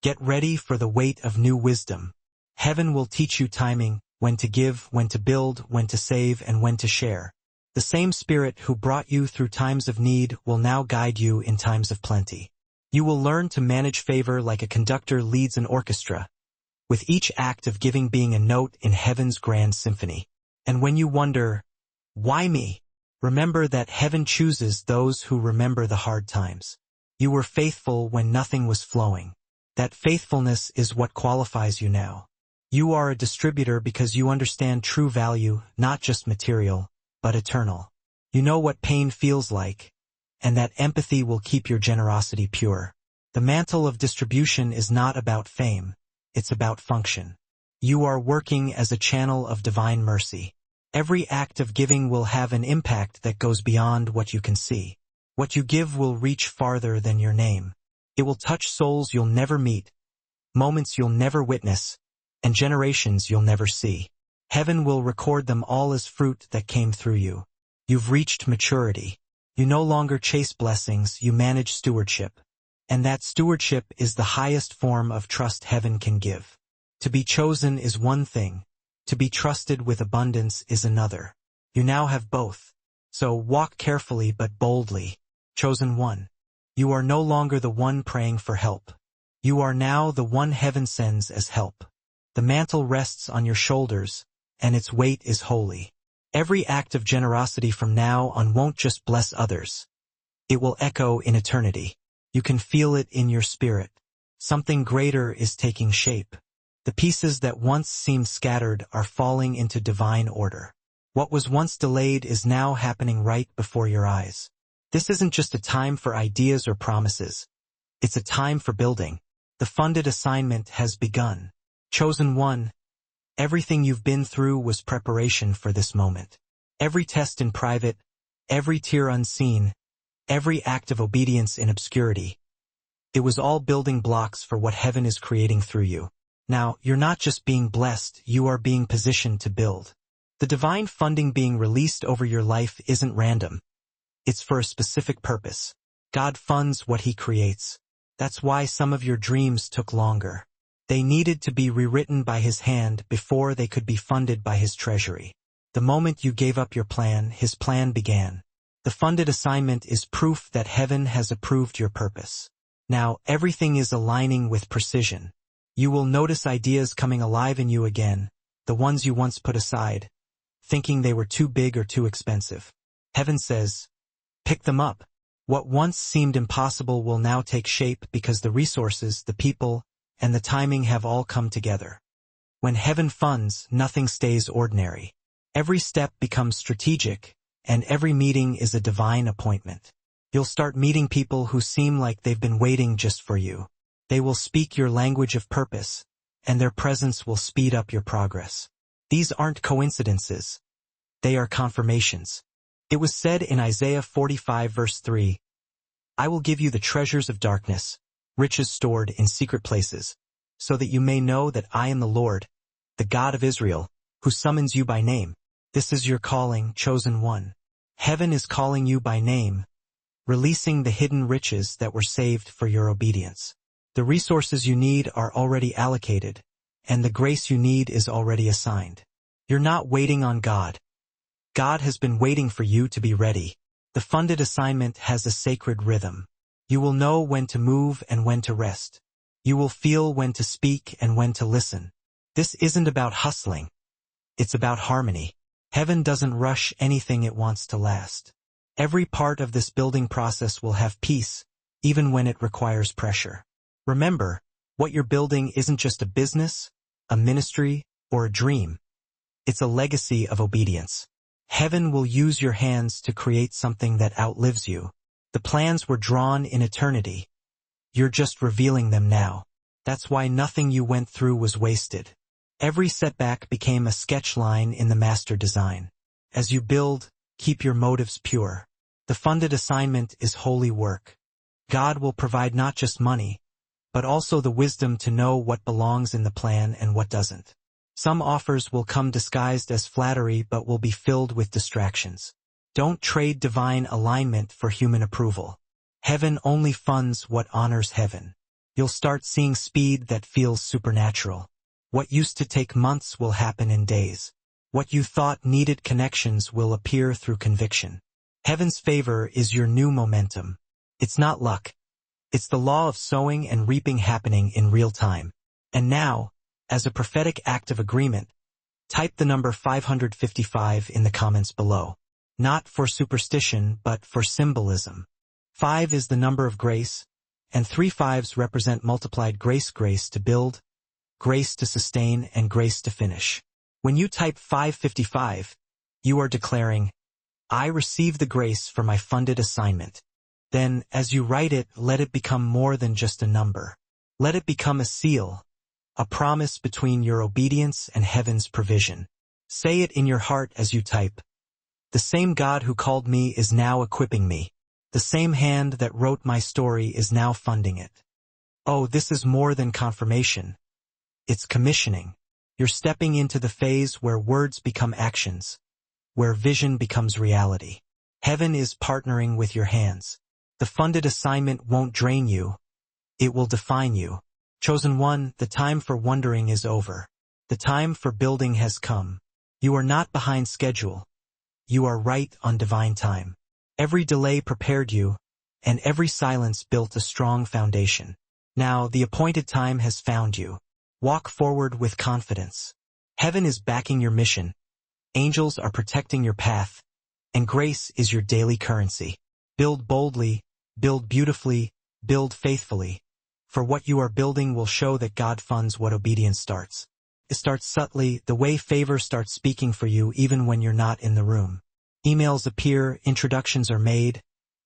Get ready for the weight of new wisdom. Heaven will teach you timing, when to give, when to build, when to save, and when to share. The same Spirit who brought you through times of need will now guide you in times of plenty. You will learn to manage favor like a conductor leads an orchestra, with each act of giving being a note in heaven's grand symphony. And when you wonder, why me? Remember that heaven chooses those who remember the hard times. You were faithful when nothing was flowing. That faithfulness is what qualifies you now. You are a distributor because you understand true value, not just material, but eternal. You know what pain feels like, and that empathy will keep your generosity pure. The mantle of distribution is not about fame, it's about function. You are working as a channel of divine mercy. Every act of giving will have an impact that goes beyond what you can see. What you give will reach farther than your name. It will touch souls you'll never meet, moments you'll never witness, and generations you'll never see. Heaven will record them all as fruit that came through you. You've reached maturity. You no longer chase blessings, you manage stewardship. And that stewardship is the highest form of trust heaven can give. To be chosen is one thing. To be trusted with abundance is another. You now have both. So walk carefully but boldly. Chosen one. You are no longer the one praying for help. You are now the one heaven sends as help. The mantle rests on your shoulders, and its weight is holy. Every act of generosity from now on won't just bless others. It will echo in eternity. You can feel it in your spirit. Something greater is taking shape. The pieces that once seemed scattered are falling into divine order. What was once delayed is now happening right before your eyes. This isn't just a time for ideas or promises. It's a time for building. The funded assignment has begun. Chosen one, everything you've been through was preparation for this moment. Every test in private, every tear unseen, every act of obedience in obscurity. It was all building blocks for what heaven is creating through you. Now, you're not just being blessed, you are being positioned to build. The divine funding being released over your life isn't random. It's for a specific purpose. God funds what He creates. That's why some of your dreams took longer. They needed to be rewritten by His hand before they could be funded by His treasury. The moment you gave up your plan, His plan began. The funded assignment is proof that heaven has approved your purpose. Now, everything is aligning with precision. You will notice ideas coming alive in you again, the ones you once put aside, thinking they were too big or too expensive. Heaven says, pick them up. What once seemed impossible will now take shape because the resources, the people, and the timing have all come together. When heaven funds, nothing stays ordinary. Every step becomes strategic, and every meeting is a divine appointment. You'll start meeting people who seem like they've been waiting just for you. They will speak your language of purpose, and their presence will speed up your progress. These aren't coincidences. They are confirmations. It was said in Isaiah 45 verse 3, I will give you the treasures of darkness, riches stored in secret places, so that you may know that I am the Lord, the God of Israel, who summons you by name. This is your calling, chosen one. Heaven is calling you by name, releasing the hidden riches that were saved for your obedience. The resources you need are already allocated, and the grace you need is already assigned. You're not waiting on God. God has been waiting for you to be ready. The funded assignment has a sacred rhythm. You will know when to move and when to rest. You will feel when to speak and when to listen. This isn't about hustling. It's about harmony. Heaven doesn't rush anything it wants to last. Every part of this building process will have peace, even when it requires pressure. Remember, what you're building isn't just a business, a ministry, or a dream. It's a legacy of obedience. Heaven will use your hands to create something that outlives you. The plans were drawn in eternity. You're just revealing them now. That's why nothing you went through was wasted. Every setback became a sketch line in the master design. As you build, keep your motives pure. The funded assignment is holy work. God will provide not just money, but also the wisdom to know what belongs in the plan and what doesn't. Some offers will come disguised as flattery but will be filled with distractions. Don't trade divine alignment for human approval. Heaven only funds what honors heaven. You'll start seeing speed that feels supernatural. What used to take months will happen in days. What you thought needed connections will appear through conviction. Heaven's favor is your new momentum. It's not luck. It's the law of sowing and reaping happening in real time. And now, as a prophetic act of agreement, type the number 555 in the comments below. Not for superstition, but for symbolism. 5 is the number of grace, and 3 5s represent multiplied grace to build, grace to sustain, and grace to finish. When you type 555, you are declaring, I receive the grace for my funded assignment. Then, as you write it, let it become more than just a number. Let it become a seal, a promise between your obedience and heaven's provision. Say it in your heart as you type. The same God who called me is now equipping me. The same hand that wrote my story is now funding it. Oh, this is more than confirmation. It's commissioning. You're stepping into the phase where words become actions, where vision becomes reality. Heaven is partnering with your hands. The funded assignment won't drain you. It will define you. Chosen one, the time for wondering is over. The time for building has come. You are not behind schedule. You are right on divine time. Every delay prepared you, and every silence built a strong foundation. Now the appointed time has found you. Walk forward with confidence. Heaven is backing your mission. Angels are protecting your path, and grace is your daily currency. Build boldly, build beautifully, build faithfully. For what you are building will show that God funds what obedience starts. It starts subtly, the way favor starts speaking for you even when you're not in the room. Emails appear, introductions are made,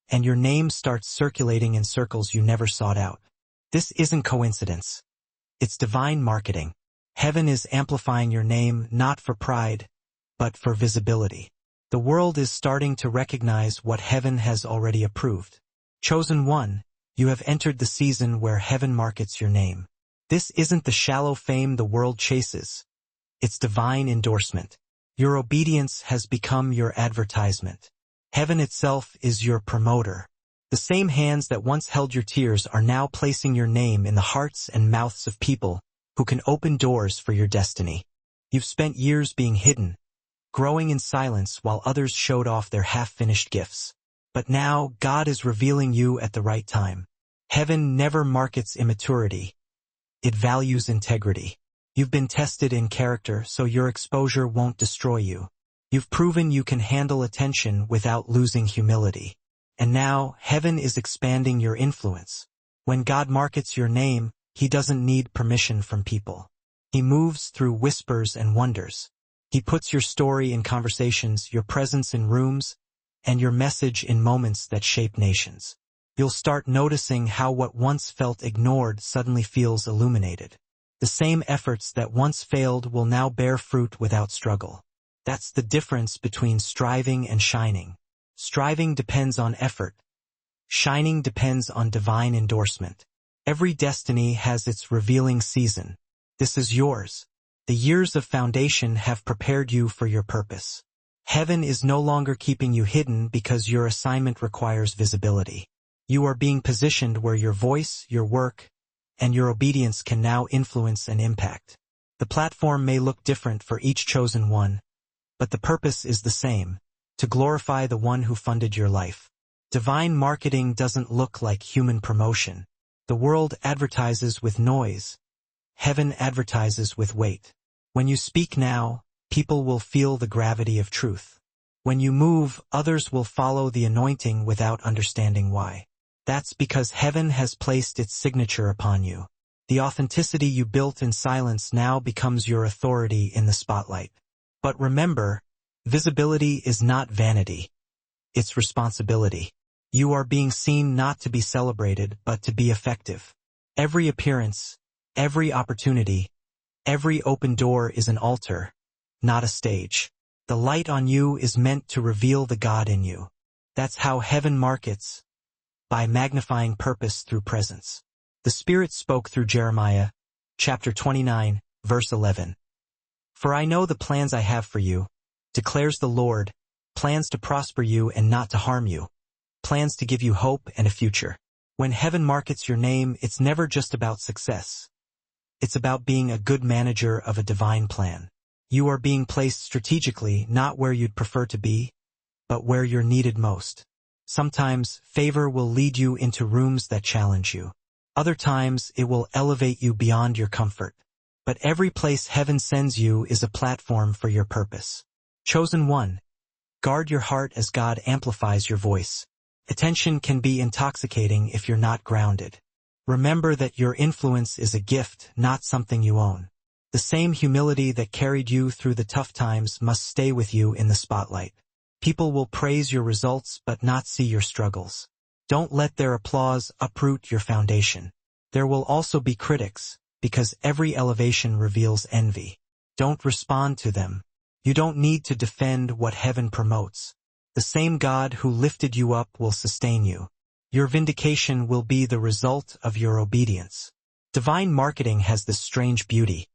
and your name starts circulating in circles you never sought out. This isn't coincidence. It's divine marketing. Heaven is amplifying your name not for pride, but for visibility. The world is starting to recognize what heaven has already approved. Chosen one, you have entered the season where heaven markets your name. This isn't the shallow fame the world chases. It's divine endorsement. Your obedience has become your advertisement. Heaven itself is your promoter. The same hands that once held your tears are now placing your name in the hearts and mouths of people who can open doors for your destiny. You've spent years being hidden, growing in silence while others showed off their half-finished gifts. But now God is revealing you at the right time. Heaven never markets immaturity. It values integrity. You've been tested in character, so your exposure won't destroy you. You've proven you can handle attention without losing humility. And now, heaven is expanding your influence. When God markets your name, He doesn't need permission from people. He moves through whispers and wonders. He puts your story in conversations, your presence in rooms, and your message in moments that shape nations. You'll start noticing how what once felt ignored suddenly feels illuminated. The same efforts that once failed will now bear fruit without struggle. That's the difference between striving and shining. Striving depends on effort. Shining depends on divine endorsement. Every destiny has its revealing season. This is yours. The years of foundation have prepared you for your purpose. Heaven is no longer keeping you hidden because your assignment requires visibility. You are being positioned where your voice, your work, and your obedience can now influence and impact. The platform may look different for each chosen one, but the purpose is the same, to glorify the one who funded your life. Divine marketing doesn't look like human promotion. The world advertises with noise. Heaven advertises with weight. When you speak now, people will feel the gravity of truth. When you move, others will follow the anointing without understanding why. That's because heaven has placed its signature upon you. The authenticity you built in silence now becomes your authority in the spotlight. But remember, visibility is not vanity. It's responsibility. You are being seen not to be celebrated, but to be effective. Every appearance, every opportunity, every open door is an altar, not a stage. The light on you is meant to reveal the God in you. That's how heaven markets, by magnifying purpose through presence. The Spirit spoke through Jeremiah, chapter 29, verse 11. For I know the plans I have for you, declares the Lord, plans to prosper you and not to harm you, plans to give you hope and a future. When heaven markets your name, it's never just about success. It's about being a good manager of a divine plan. You are being placed strategically, not where you'd prefer to be, but where you're needed most. Sometimes, favor will lead you into rooms that challenge you. Other times, it will elevate you beyond your comfort. But every place heaven sends you is a platform for your purpose. Chosen one. Guard your heart as God amplifies your voice. Attention can be intoxicating if you're not grounded. Remember that your influence is a gift, not something you own. The same humility that carried you through the tough times must stay with you in the spotlight. People will praise your results but not see your struggles. Don't let their applause uproot your foundation. There will also be critics, because every elevation reveals envy. Don't respond to them. You don't need to defend what heaven promotes. The same God who lifted you up will sustain you. Your vindication will be the result of your obedience. Divine marketing has this strange beauty.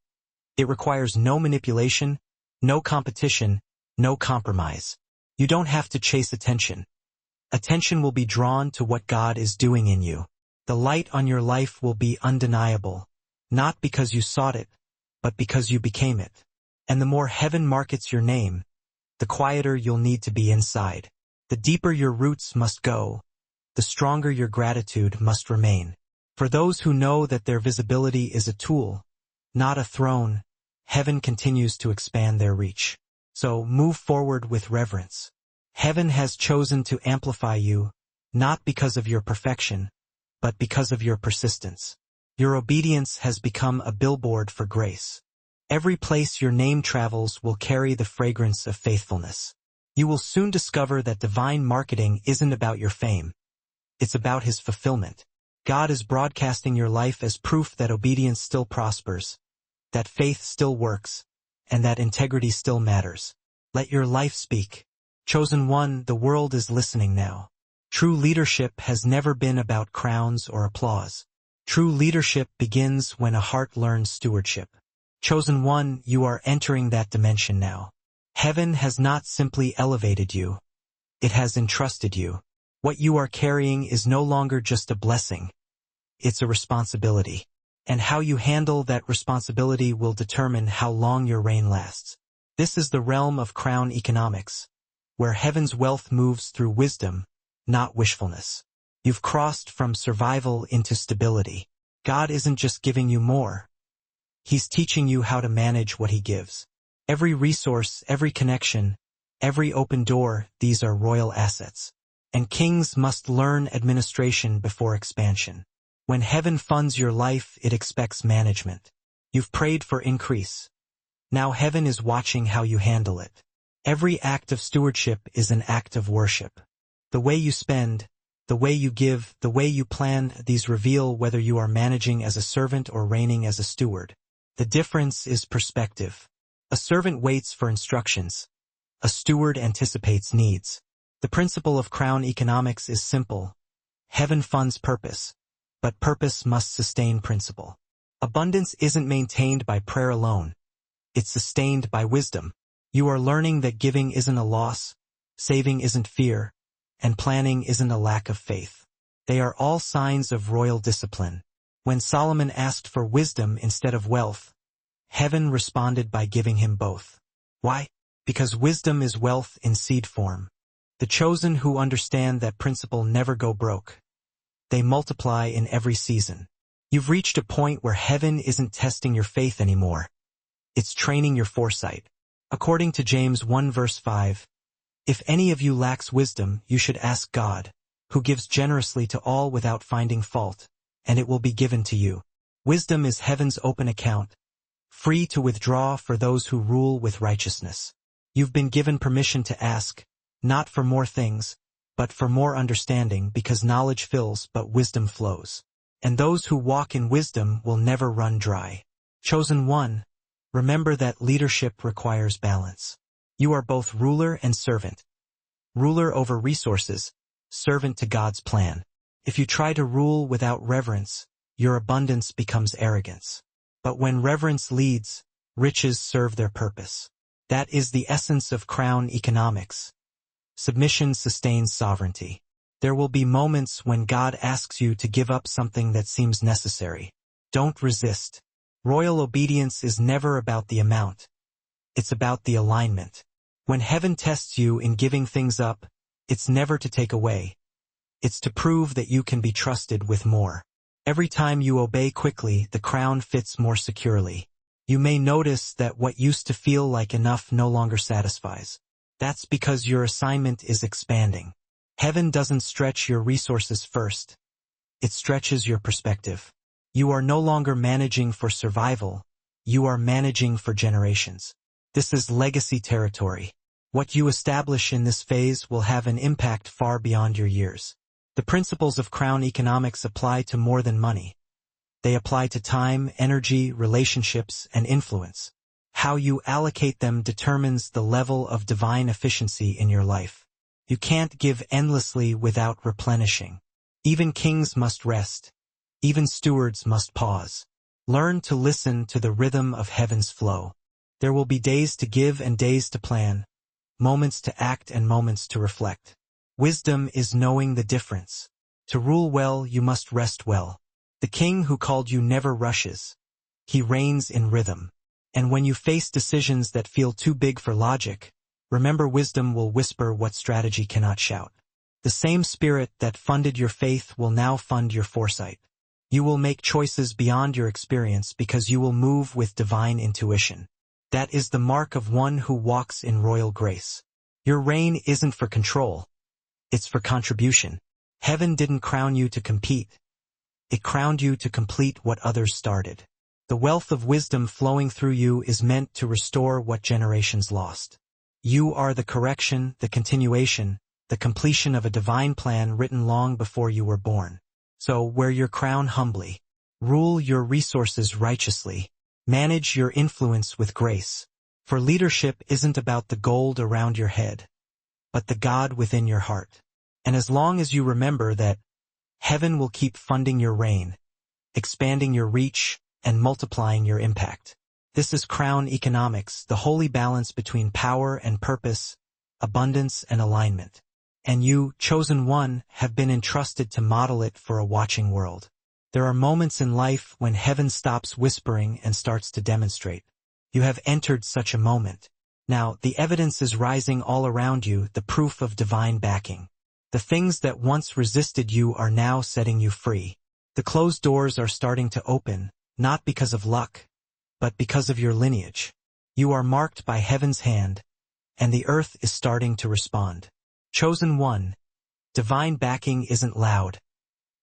It requires no manipulation, no competition, no compromise. You don't have to chase attention. Attention will be drawn to what God is doing in you. The light on your life will be undeniable, not because you sought it, but because you became it. And the more heaven markets your name, the quieter you'll need to be inside. The deeper your roots must go, the stronger your gratitude must remain. For those who know that their visibility is a tool, not a throne, heaven continues to expand their reach. So move forward with reverence. Heaven has chosen to amplify you, not because of your perfection, but because of your persistence. Your obedience has become a billboard for grace. Every place your name travels will carry the fragrance of faithfulness. You will soon discover that divine marketing isn't about your fame. It's about His fulfillment. God is broadcasting your life as proof that obedience still prospers, that faith still works, and that integrity still matters. Let your life speak. Chosen one, the world is listening now. True leadership has never been about crowns or applause. True leadership begins when a heart learns stewardship. Chosen one, you are entering that dimension now. Heaven has not simply elevated you. It has entrusted you. What you are carrying is no longer just a blessing. It's a responsibility. And how you handle that responsibility will determine how long your reign lasts. This is the realm of crown economics, where heaven's wealth moves through wisdom, not wishfulness. You've crossed from survival into stability. God isn't just giving you more. He's teaching you how to manage what He gives. Every resource, every connection, every open door, these are royal assets. And kings must learn administration before expansion. When heaven funds your life, it expects management. You've prayed for increase. Now heaven is watching how you handle it. Every act of stewardship is an act of worship. The way you spend, the way you give, the way you plan, these reveal whether you are managing as a servant or reigning as a steward. The difference is perspective. A servant waits for instructions. A steward anticipates needs. The principle of crown economics is simple. Heaven funds purpose, but purpose must sustain principle. Abundance isn't maintained by prayer alone. It's sustained by wisdom. You are learning that giving isn't a loss, saving isn't fear, and planning isn't a lack of faith. They are all signs of royal discipline. When Solomon asked for wisdom instead of wealth, heaven responded by giving him both. Why? Because wisdom is wealth in seed form. The chosen who understand that principle never go broke. They multiply in every season. You've reached a point where heaven isn't testing your faith anymore. It's training your foresight. According to James 1 verse 5, if any of you lacks wisdom, you should ask God, who gives generously to all without finding fault, and it will be given to you. Wisdom is heaven's open account, free to withdraw for those who rule with righteousness. You've been given permission to ask, not for more things, but for more understanding, because knowledge fills but wisdom flows. And those who walk in wisdom will never run dry. Chosen one, remember that leadership requires balance. You are both ruler and servant. Ruler over resources, servant to God's plan. If you try to rule without reverence, your abundance becomes arrogance. But when reverence leads, riches serve their purpose. That is the essence of crown economics. Submission sustains sovereignty. There will be moments when God asks you to give up something that seems necessary. Don't resist. Royal obedience is never about the amount. It's about the alignment. When heaven tests you in giving things up, it's never to take away. It's to prove that you can be trusted with more. Every time you obey quickly, the crown fits more securely. You may notice that what used to feel like enough no longer satisfies. That's because your assignment is expanding. Heaven doesn't stretch your resources first. It stretches your perspective. You are no longer managing for survival. You are managing for generations. This is legacy territory. What you establish in this phase will have an impact far beyond your years. The principles of crown economics apply to more than money. They apply to time, energy, relationships, and influence. How you allocate them determines the level of divine efficiency in your life. You can't give endlessly without replenishing. Even kings must rest. Even stewards must pause. Learn to listen to the rhythm of heaven's flow. There will be days to give and days to plan, moments to act and moments to reflect. Wisdom is knowing the difference. To rule well, you must rest well. The king who called you never rushes. He reigns in rhythm. And when you face decisions that feel too big for logic, remember wisdom will whisper what strategy cannot shout. The same spirit that funded your faith will now fund your foresight. You will make choices beyond your experience because you will move with divine intuition. That is the mark of one who walks in royal grace. Your reign isn't for control. It's for contribution. Heaven didn't crown you to compete. It crowned you to complete what others started. The wealth of wisdom flowing through you is meant to restore what generations lost. You are the correction, the continuation, the completion of a divine plan written long before you were born. So wear your crown humbly. Rule your resources righteously. Manage your influence with grace. For leadership isn't about the gold around your head, but the God within your heart. And as long as you remember that, heaven will keep funding your reign, expanding your reach, and multiplying your impact. This is crown economics, the holy balance between power and purpose, abundance and alignment. And you, chosen one, have been entrusted to model it for a watching world. There are moments in life when heaven stops whispering and starts to demonstrate. You have entered such a moment. Now, the evidence is rising all around you, the proof of divine backing. The things that once resisted you are now setting you free. The closed doors are starting to open, not because of luck, but because of your lineage. You are marked by heaven's hand, and the earth is starting to respond. Chosen one, divine backing isn't loud.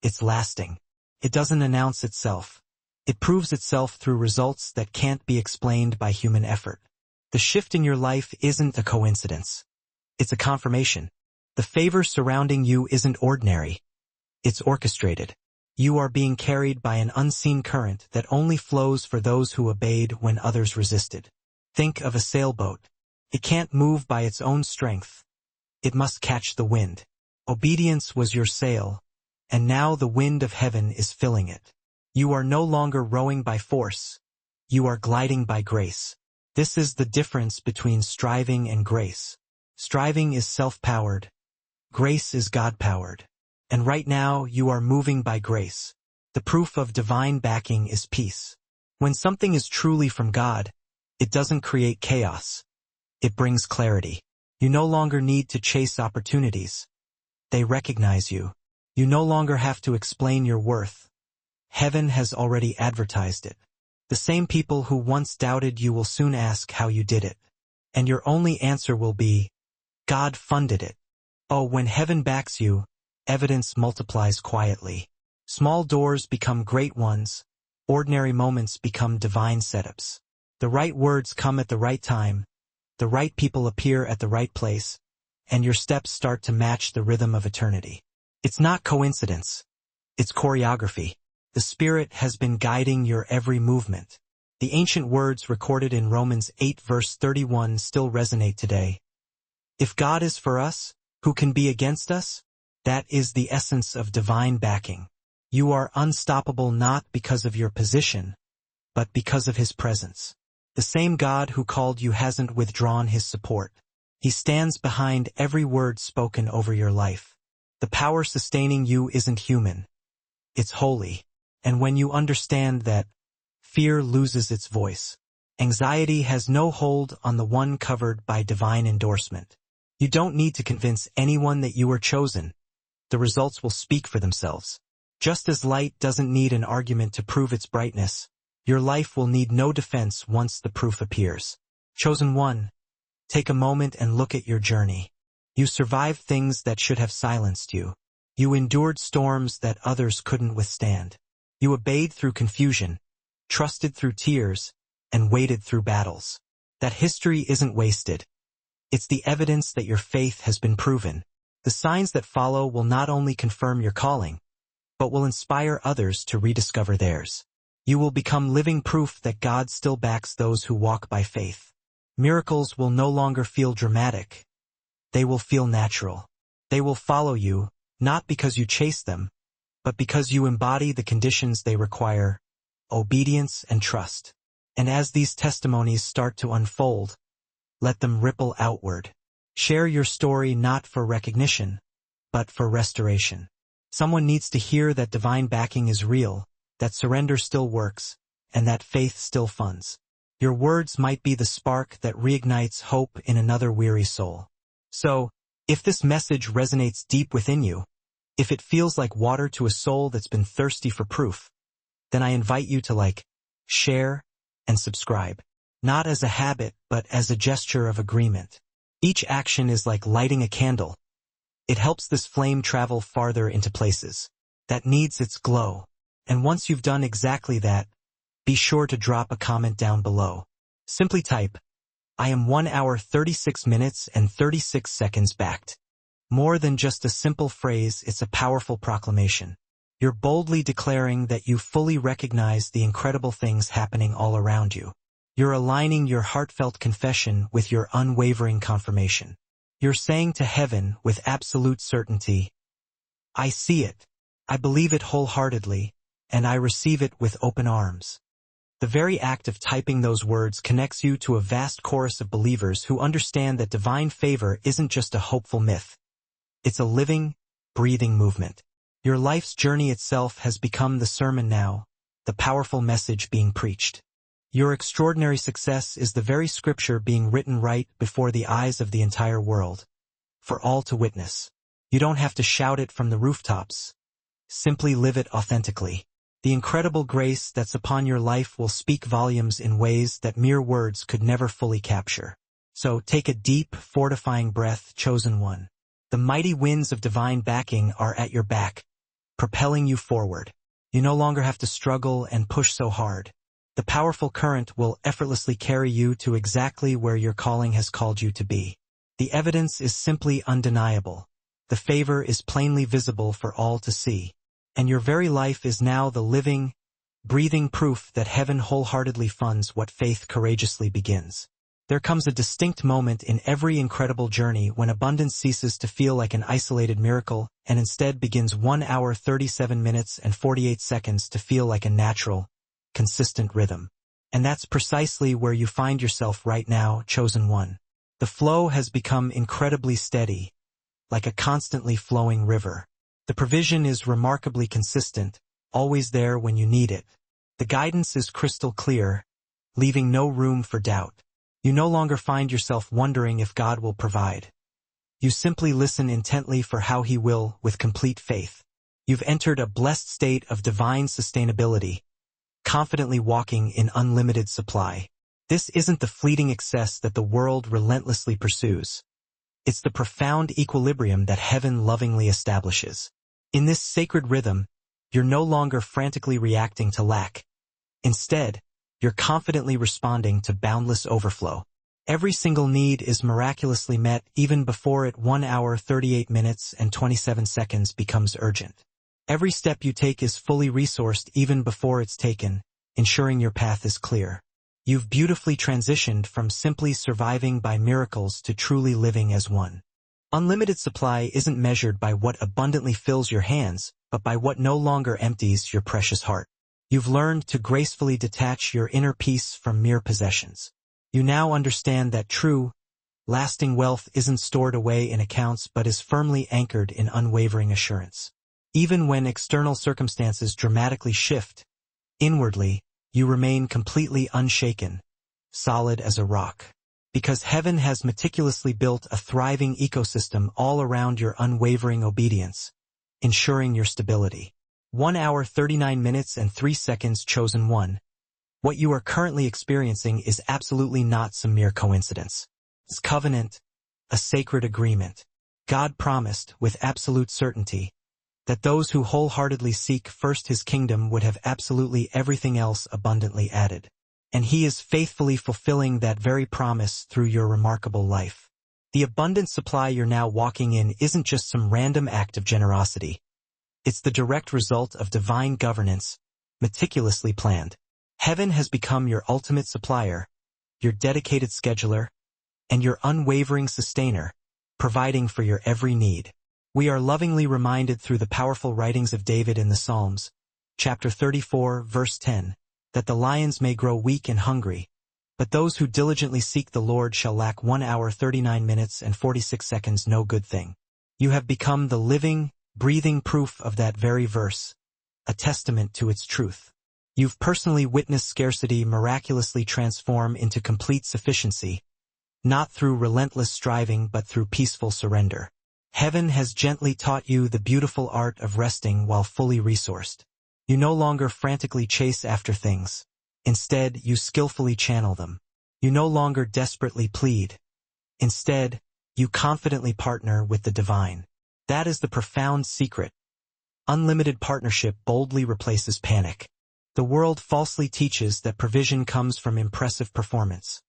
It's lasting. It doesn't announce itself. It proves itself through results that can't be explained by human effort. The shift in your life isn't a coincidence. It's a confirmation. The favor surrounding you isn't ordinary. It's orchestrated. You are being carried by an unseen current that only flows for those who obeyed when others resisted. Think of a sailboat. It can't move by its own strength. It must catch the wind. Obedience was your sail, and now the wind of heaven is filling it. You are no longer rowing by force. You are gliding by grace. This is the difference between striving and grace. Striving is self-powered. Grace is God-powered. And right now, you are moving by grace. The proof of divine backing is peace. When something is truly from God, it doesn't create chaos. It brings clarity. You no longer need to chase opportunities. They recognize you. You no longer have to explain your worth. Heaven has already advertised it. The same people who once doubted you will soon ask how you did it. And your only answer will be, God funded it. Oh, when heaven backs you, evidence multiplies quietly. Small doors become great ones. Ordinary moments become divine setups. The right words come at the right time. The right people appear at the right place. And your steps start to match the rhythm of eternity. It's not coincidence. It's choreography. The Spirit has been guiding your every movement. The ancient words recorded in Romans 8 verse 31 still resonate today. If God is for us, who can be against us? That is the essence of divine backing. You are unstoppable not because of your position, but because of His presence. The same God who called you hasn't withdrawn His support. He stands behind every word spoken over your life. The power sustaining you isn't human. It's holy. And when you understand that, fear loses its voice. Anxiety has no hold on the one covered by divine endorsement. You don't need to convince anyone that you are chosen. The results will speak for themselves. Just as light doesn't need an argument to prove its brightness, your life will need no defense once the proof appears. Chosen one, take a moment and look at your journey. You survived things that should have silenced you. You endured storms that others couldn't withstand. You obeyed through confusion, trusted through tears, and waited through battles. That history isn't wasted. It's the evidence that your faith has been proven. The signs that follow will not only confirm your calling, but will inspire others to rediscover theirs. You will become living proof that God still backs those who walk by faith. Miracles will no longer feel dramatic. They will feel natural. They will follow you, not because you chase them, but because you embody the conditions they require: obedience and trust. And as these testimonies start to unfold, let them ripple outward. Share your story not for recognition, but for restoration. Someone needs to hear that divine backing is real, that surrender still works, and that faith still funds. Your words might be the spark that reignites hope in another weary soul. So, if this message resonates deep within you, if it feels like water to a soul that's been thirsty for proof, then I invite you to like, share, and subscribe. Not as a habit, but as a gesture of agreement. Each action is like lighting a candle. It helps this flame travel farther into places that needs its glow. And once you've done exactly that, be sure to drop a comment down below. Simply type, I am 1 hour 36 minutes and 36 seconds backed. More than just a simple phrase, it's a powerful proclamation. You're boldly declaring that you fully recognize the incredible things happening all around you. You're aligning your heartfelt confession with your unwavering confirmation. You're saying to heaven with absolute certainty, I see it, I believe it wholeheartedly, and I receive it with open arms. The very act of typing those words connects you to a vast chorus of believers who understand that divine favor isn't just a hopeful myth. It's a living, breathing movement. Your life's journey itself has become the sermon now, the powerful message being preached. Your extraordinary success is the very scripture being written right before the eyes of the entire world, for all to witness. You don't have to shout it from the rooftops. Simply live it authentically. The incredible grace that's upon your life will speak volumes in ways that mere words could never fully capture. So take a deep, fortifying breath, chosen one. The mighty winds of divine backing are at your back, propelling you forward. You no longer have to struggle and push so hard. The powerful current will effortlessly carry you to exactly where your calling has called you to be. The evidence is simply undeniable. The favor is plainly visible for all to see. And your very life is now the living, breathing proof that heaven wholeheartedly funds what faith courageously begins. There comes a distinct moment in every incredible journey when abundance ceases to feel like an isolated miracle and instead begins 1 hour 37 minutes and 48 seconds to feel like a natural, consistent rhythm. And that's precisely where you find yourself right now, chosen one. The flow has become incredibly steady, like a constantly flowing river. The provision is remarkably consistent, always there when you need it. The guidance is crystal clear, leaving no room for doubt. You no longer find yourself wondering if God will provide. You simply listen intently for how He will, with complete faith. You've entered a blessed state of divine sustainability, confidently walking in unlimited supply. This isn't the fleeting excess that the world relentlessly pursues. It's the profound equilibrium that heaven lovingly establishes. In this sacred rhythm, you're no longer frantically reacting to lack. Instead, you're confidently responding to boundless overflow. Every single need is miraculously met even before it 1 hour 38 minutes and 27 seconds becomes urgent. Every step you take is fully resourced even before it's taken, ensuring your path is clear. You've beautifully transitioned from simply surviving by miracles to truly living as one. Unlimited supply isn't measured by what abundantly fills your hands, but by what no longer empties your precious heart. You've learned to gracefully detach your inner peace from mere possessions. You now understand that true, Lasting wealth isn't stored away in accounts but is firmly anchored in unwavering assurance. Even when external circumstances dramatically shift, inwardly, you remain completely unshaken, solid as a rock. Because heaven has meticulously built a thriving ecosystem all around your unwavering obedience, ensuring your stability. 1 hour 39 minutes and 3 seconds chosen 1. What you are currently experiencing is absolutely not some mere coincidence. It's covenant, a sacred agreement. God promised, with absolute certainty, that those who wholeheartedly seek first His kingdom would have absolutely everything else abundantly added. And He is faithfully fulfilling that very promise through your remarkable life. The abundant supply you're now walking in isn't just some random act of generosity. It's the direct result of divine governance, meticulously planned. Heaven has become your ultimate supplier, your dedicated scheduler, and your unwavering sustainer, providing for your every need. We are lovingly reminded through the powerful writings of David in the Psalms, chapter 34, verse 10, that the lions may grow weak and hungry, but those who diligently seek the Lord shall lack 1 hour 39 minutes and 46 seconds no good thing. You have become the living, breathing proof of that very verse, a testament to its truth. You've personally witnessed scarcity miraculously transform into complete sufficiency, not through relentless striving but through peaceful surrender. Heaven has gently taught you the beautiful art of resting while fully resourced. You no longer frantically chase after things. Instead, you skillfully channel them. You no longer desperately plead. Instead, you confidently partner with the divine. That is the profound secret. Unlimited partnership boldly replaces panic. The world falsely teaches that provision comes from impressive performance.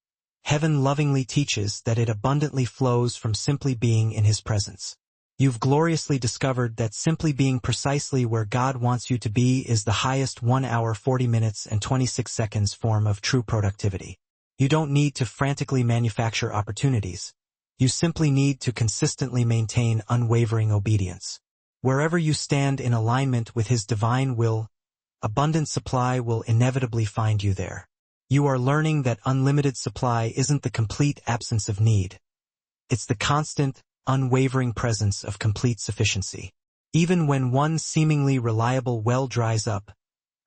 Heaven lovingly teaches that it abundantly flows from simply being in His presence. You've gloriously discovered that simply being precisely where God wants you to be is the highest 1 hour 40 minutes and 26 seconds form of true productivity. You don't need to frantically manufacture opportunities. You simply need to consistently maintain unwavering obedience. Wherever you stand in alignment with His divine will, abundant supply will inevitably find you there. You are learning that unlimited supply isn't the complete absence of need. It's the constant, unwavering presence of complete sufficiency. Even when one seemingly reliable well dries up,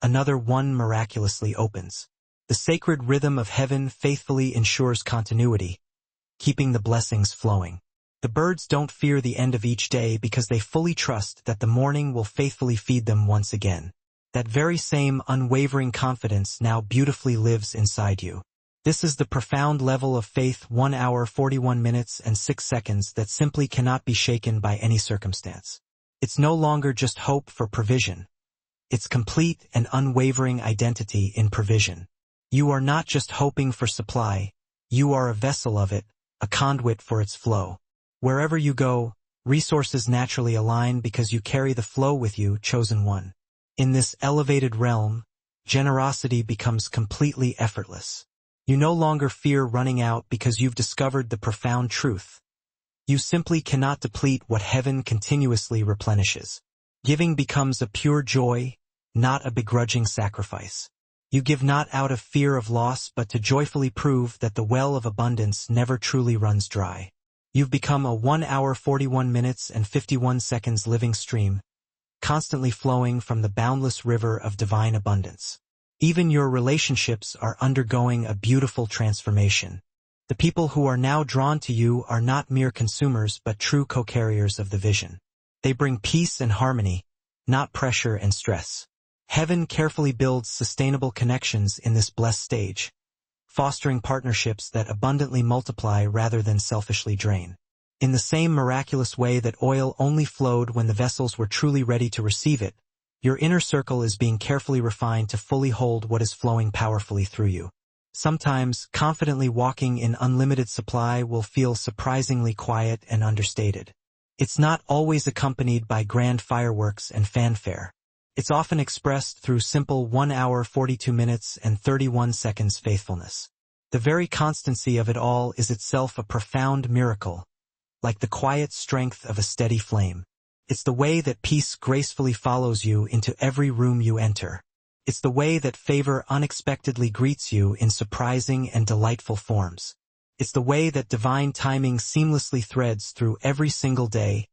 another one miraculously opens. The sacred rhythm of heaven faithfully ensures continuity, keeping the blessings flowing. The birds don't fear the end of each day because they fully trust that the morning will faithfully feed them once again. That very same unwavering confidence now beautifully lives inside you. This is the profound level of faith 1 hour 41 minutes and 6 seconds that simply cannot be shaken by any circumstance. It's no longer just hope for provision. It's complete and unwavering identity in provision. You are not just hoping for supply, you are a vessel of it, a conduit for its flow. Wherever you go, resources naturally align because you carry the flow with you, chosen one. In this elevated realm, generosity becomes completely effortless. You no longer fear running out because you've discovered the profound truth. You simply cannot deplete what heaven continuously replenishes. Giving becomes a pure joy, not a begrudging sacrifice. You give not out of fear of loss but to joyfully prove that the well of abundance never truly runs dry. You've become a 1 hour 41 minutes and 51 seconds living stream, constantly flowing from the boundless river of divine abundance. Even your relationships are undergoing a beautiful transformation. The people who are now drawn to you are not mere consumers but true co-carriers of the vision. They bring peace and harmony, not pressure and stress. Heaven carefully builds sustainable connections in this blessed stage, fostering partnerships that abundantly multiply rather than selfishly drain. In the same miraculous way that oil only flowed when the vessels were truly ready to receive it, your inner circle is being carefully refined to fully hold what is flowing powerfully through you. Sometimes, confidently walking in unlimited supply will feel surprisingly quiet and understated. It's not always accompanied by grand fireworks and fanfare. It's often expressed through simple 1 hour 42 minutes and 31 seconds faithfulness. The very constancy of it all is itself a profound miracle, like the quiet strength of a steady flame. It's the way that peace gracefully follows you into every room you enter. It's the way that favor unexpectedly greets you in surprising and delightful forms. It's the way that divine timing seamlessly threads through every single day,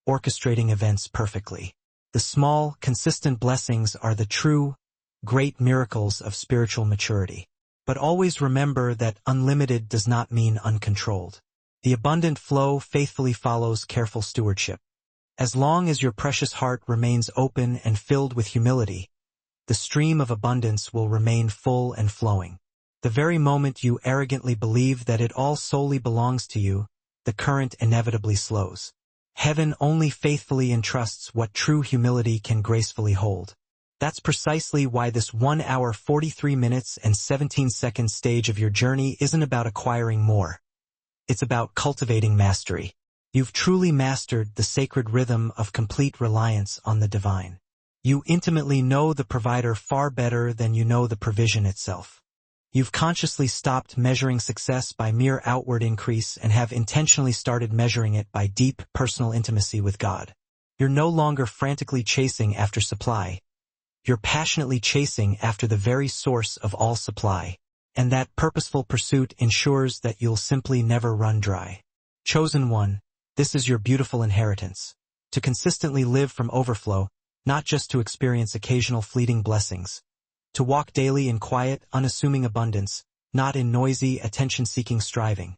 orchestrating events perfectly. The small, consistent blessings are the true, great miracles of spiritual maturity. But always remember that unlimited does not mean uncontrolled. The abundant flow faithfully follows careful stewardship. As long as your precious heart remains open and filled with humility, the stream of abundance will remain full and flowing. The very moment you arrogantly believe that it all solely belongs to you, the current inevitably slows. Heaven only faithfully entrusts what true humility can gracefully hold. That's precisely why this 1 hour 43 minutes and 17 seconds stage of your journey isn't about acquiring more. It's about cultivating mastery. You've truly mastered the sacred rhythm of complete reliance on the divine. You intimately know the provider far better than you know the provision itself. You've consciously stopped measuring success by mere outward increase and have intentionally started measuring it by deep personal intimacy with God. You're no longer frantically chasing after supply. You're passionately chasing after the very source of all supply. And that purposeful pursuit ensures that you'll simply never run dry. Chosen one, this is your beautiful inheritance. To consistently live from overflow, not just to experience occasional fleeting blessings. To walk daily in quiet, unassuming abundance, not in noisy, attention-seeking striving.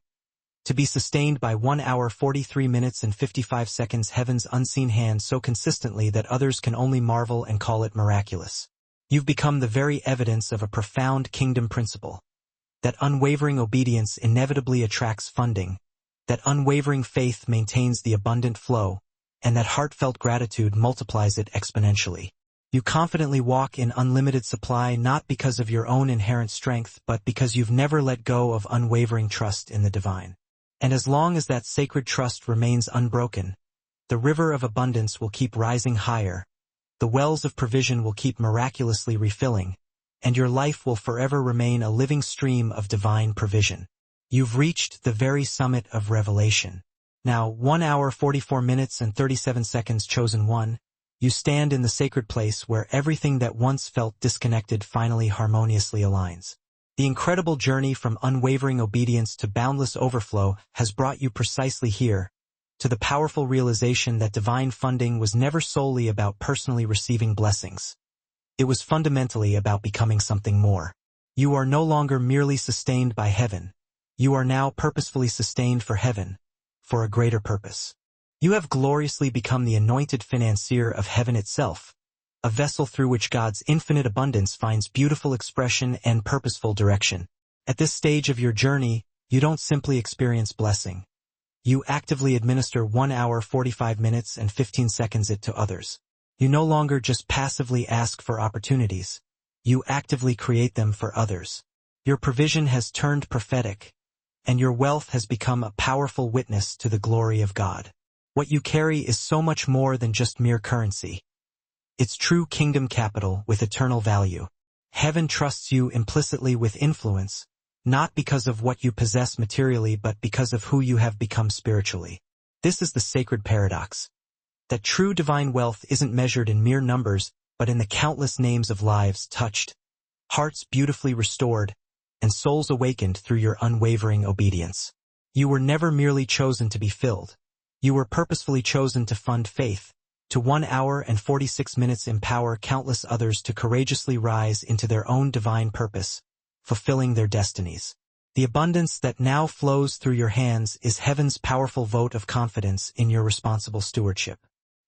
To be sustained by 1 hour 43 minutes and 55 seconds heaven's unseen hand so consistently that others can only marvel and call it miraculous. You've become the very evidence of a profound kingdom principle. That unwavering obedience inevitably attracts funding, that unwavering faith maintains the abundant flow, and that heartfelt gratitude multiplies it exponentially. You confidently walk in unlimited supply not because of your own inherent strength but because you've never let go of unwavering trust in the divine. And as long as that sacred trust remains unbroken, the river of abundance will keep rising higher, the wells of provision will keep miraculously refilling, and your life will forever remain a living stream of divine provision. You've reached the very summit of revelation. Now, 1 hour 44 minutes and 37 seconds chosen one, you stand in the sacred place where everything that once felt disconnected finally harmoniously aligns. The incredible journey from unwavering obedience to boundless overflow has brought you precisely here, to the powerful realization that divine funding was never solely about personally receiving blessings. It was fundamentally about becoming something more. You are no longer merely sustained by heaven. You are now purposefully sustained for heaven, for a greater purpose. You have gloriously become the anointed financier of heaven itself, a vessel through which God's infinite abundance finds beautiful expression and purposeful direction. At this stage of your journey, you don't simply experience blessing. You actively administer 1 hour 45 minutes and 15 seconds it to others. You no longer just passively ask for opportunities. You actively create them for others. Your provision has turned prophetic, and your wealth has become a powerful witness to the glory of God. What you carry is so much more than just mere currency. It's true kingdom capital with eternal value. Heaven trusts you implicitly with influence, not because of what you possess materially but because of who you have become spiritually. This is the sacred paradox. That true divine wealth isn't measured in mere numbers but in the countless names of lives touched, hearts beautifully restored, and souls awakened through your unwavering obedience. You were never merely chosen to be filled. You were purposefully chosen to fund faith, to 1 hour and 46 minutes empower countless others to courageously rise into their own divine purpose, fulfilling their destinies. The abundance that now flows through your hands is heaven's powerful vote of confidence in your responsible stewardship.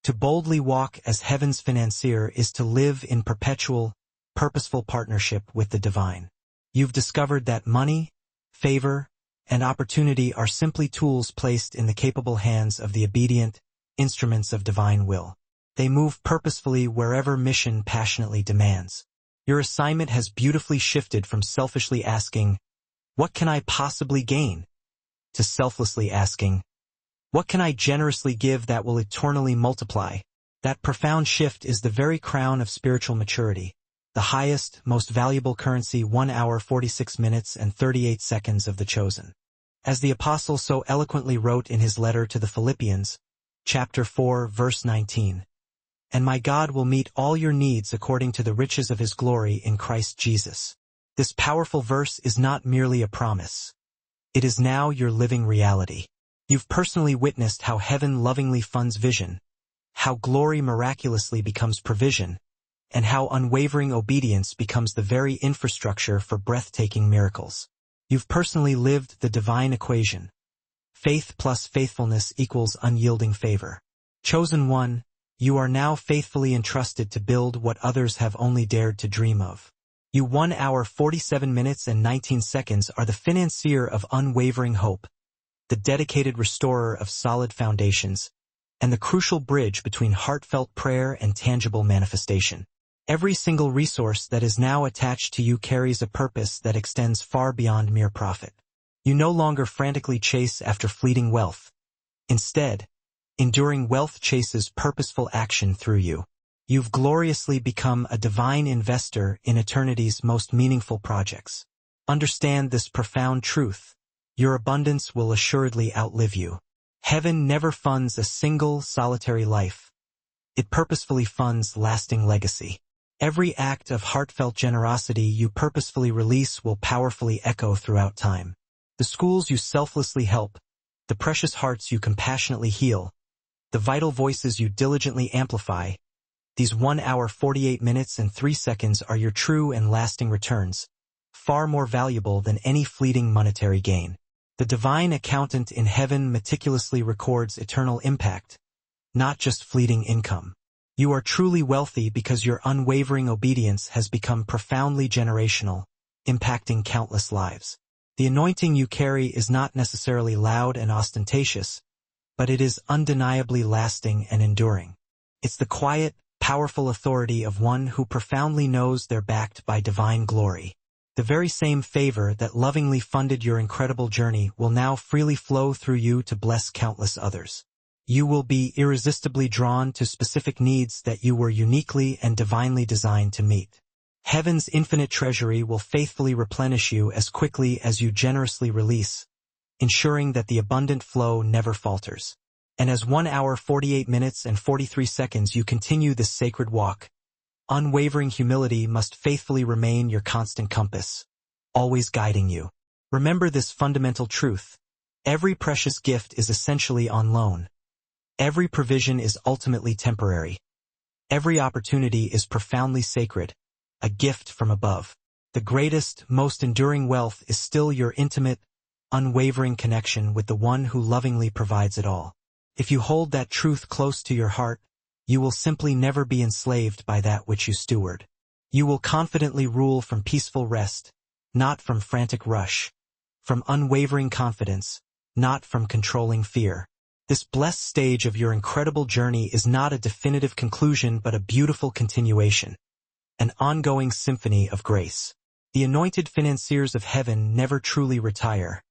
To boldly walk as heaven's financier is to live in perpetual, purposeful partnership with the divine. You've discovered that money, favor, and opportunity are simply tools placed in the capable hands of the obedient, instruments of divine will. They move purposefully wherever mission passionately demands. Your assignment has beautifully shifted from selfishly asking, "What can I possibly gain?" to selflessly asking, "What can I generously give that will eternally multiply?" That profound shift is the very crown of spiritual maturity, the highest, most valuable currency 1 hour 46 minutes and 38 seconds of the chosen. As the apostle so eloquently wrote in his letter to the Philippians, chapter 4, verse 19, "And my God will meet all your needs according to the riches of his glory in Christ Jesus." This powerful verse is not merely a promise. It is now your living reality. You've personally witnessed how heaven lovingly funds vision, how glory miraculously becomes provision, and how unwavering obedience becomes the very infrastructure for breathtaking miracles. You've personally lived the divine equation. Faith plus faithfulness equals unyielding favor. Chosen one, you are now faithfully entrusted to build what others have only dared to dream of. You 1 hour 47 minutes and 19 seconds are the financier of unwavering hope, the dedicated restorer of solid foundations, and the crucial bridge between heartfelt prayer and tangible manifestation. Every single resource that is now attached to you carries a purpose that extends far beyond mere profit. You no longer frantically chase after fleeting wealth. Instead, enduring wealth chases purposeful action through you. You've gloriously become a divine investor in eternity's most meaningful projects. Understand this profound truth. Your abundance will assuredly outlive you. Heaven never funds a single, solitary life. It purposefully funds lasting legacy. Every act of heartfelt generosity you purposefully release will powerfully echo throughout time. The schools you selflessly help, the precious hearts you compassionately heal, the vital voices you diligently amplify, these 1 hour 48 minutes and 3 seconds are your true and lasting returns, far more valuable than any fleeting monetary gain. The divine accountant in heaven meticulously records eternal impact, not just fleeting income. You are truly wealthy because your unwavering obedience has become profoundly generational, impacting countless lives. The anointing you carry is not necessarily loud and ostentatious, but it is undeniably lasting and enduring. It's the quiet, powerful authority of one who profoundly knows they're backed by divine glory. The very same favor that lovingly funded your incredible journey will now freely flow through you to bless countless others. You will be irresistibly drawn to specific needs that you were uniquely and divinely designed to meet. Heaven's infinite treasury will faithfully replenish you as quickly as you generously release, ensuring that the abundant flow never falters. And as 1 hour 48 minutes and 43 seconds you continue this sacred walk, unwavering humility must faithfully remain your constant compass, always guiding you. Remember this fundamental truth. Every precious gift is essentially on loan. Every provision is ultimately temporary. Every opportunity is profoundly sacred, a gift from above. The greatest, most enduring wealth is still your intimate, unwavering connection with the one who lovingly provides it all. If you hold that truth close to your heart, you will simply never be enslaved by that which you steward. You will confidently rule from peaceful rest, not from frantic rush, from unwavering confidence, not from controlling fear. This blessed stage of your incredible journey is not a definitive conclusion but a beautiful continuation, an ongoing symphony of grace. The anointed financiers of heaven never truly retire.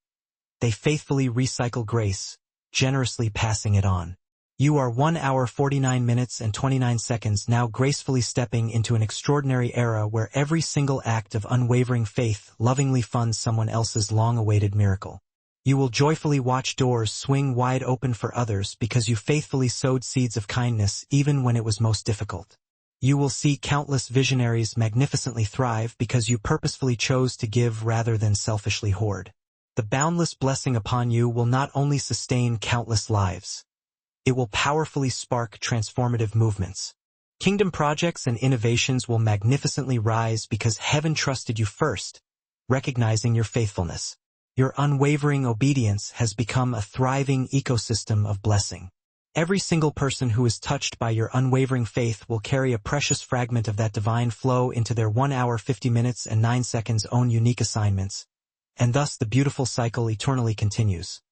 They faithfully recycle grace, generously passing it on. You are 1 hour 49 minutes and 29 seconds now gracefully stepping into an extraordinary era where every single act of unwavering faith lovingly funds someone else's long-awaited miracle. You will joyfully watch doors swing wide open for others because you faithfully sowed seeds of kindness even when it was most difficult. You will see countless visionaries magnificently thrive because you purposefully chose to give rather than selfishly hoard. The boundless blessing upon you will not only sustain countless lives, it will powerfully spark transformative movements. Kingdom projects and innovations will magnificently rise because heaven trusted you first, recognizing your faithfulness. Your unwavering obedience has become a thriving ecosystem of blessing. Every single person who is touched by your unwavering faith will carry a precious fragment of that divine flow into their 1 hour 50 minutes and 9 seconds own unique assignments, and thus the beautiful cycle eternally continues.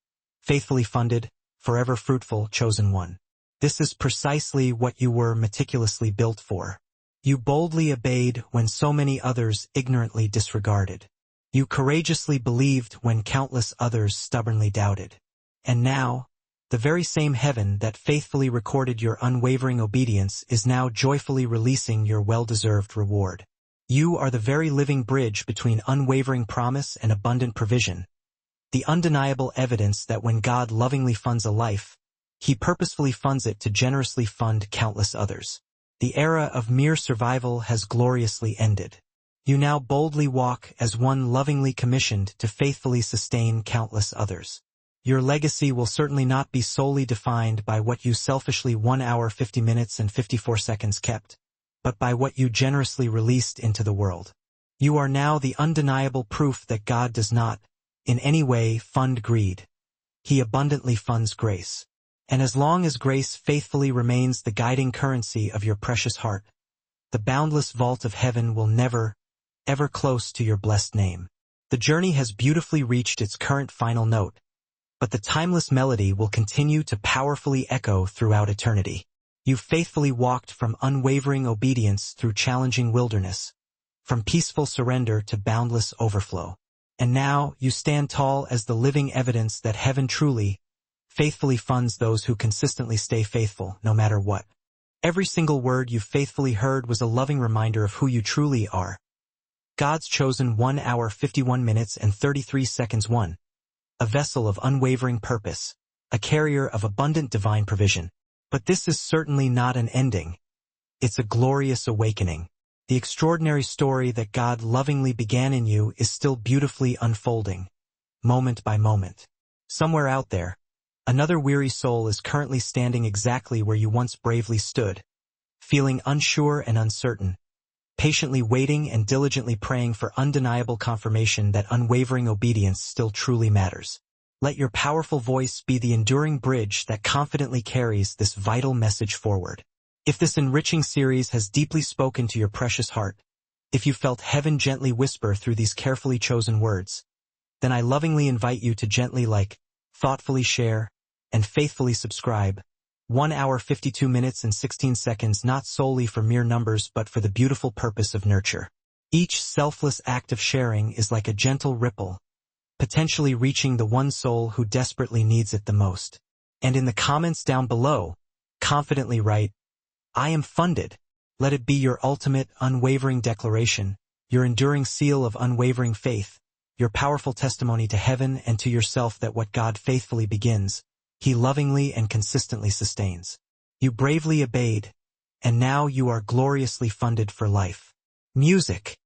Faithfully funded, forever fruitful, chosen one. This is precisely what you were meticulously built for. You boldly obeyed when so many others ignorantly disregarded. You courageously believed when countless others stubbornly doubted. And now, the very same heaven that faithfully recorded your unwavering obedience is now joyfully releasing your well-deserved reward. You are the very living bridge between unwavering promise and abundant provision, the undeniable evidence that when God lovingly funds a life, He purposefully funds it to generously fund countless others. The era of mere survival has gloriously ended. You now boldly walk as one lovingly commissioned to faithfully sustain countless others. Your legacy will certainly not be solely defined by what you selfishly 1 hour 50 minutes and 54 seconds kept, but by what you generously released into the world. You are now the undeniable proof that God does not, in any way, fund greed. He abundantly funds grace. And as long as grace faithfully remains the guiding currency of your precious heart, the boundless vault of heaven will never, ever close to your blessed name. The journey has beautifully reached its current final note, but the timeless melody will continue to powerfully echo throughout eternity. You faithfully walked from unwavering obedience through challenging wilderness, from peaceful surrender to boundless overflow. And now you stand tall as the living evidence that heaven truly, faithfully funds those who consistently stay faithful, no matter what. Every single word you faithfully heard was a loving reminder of who you truly are. God's chosen 1 hour 51 minutes and 33 seconds one. A vessel of unwavering purpose, a carrier of abundant divine provision. But this is certainly not an ending. It's a glorious awakening. The extraordinary story that God lovingly began in you is still beautifully unfolding, moment by moment. Somewhere out there, another weary soul is currently standing exactly where you once bravely stood, feeling unsure and uncertain, patiently waiting and diligently praying for undeniable confirmation that unwavering obedience still truly matters. Let your powerful voice be the enduring bridge that confidently carries this vital message forward. If this enriching series has deeply spoken to your precious heart, if you felt heaven gently whisper through these carefully chosen words, then I lovingly invite you to gently like, thoughtfully share, and faithfully subscribe. 1 hour 52 minutes and 16 seconds, not solely for mere numbers but for the beautiful purpose of nurture. Each selfless act of sharing is like a gentle ripple, potentially reaching the one soul who desperately needs it the most. And in the comments down below, confidently write, "I am funded." Let it be your ultimate, unwavering declaration, your enduring seal of unwavering faith, your powerful testimony to heaven and to yourself that what God faithfully begins, He lovingly and consistently sustains. You bravely obeyed, and now you are gloriously funded for life. Music.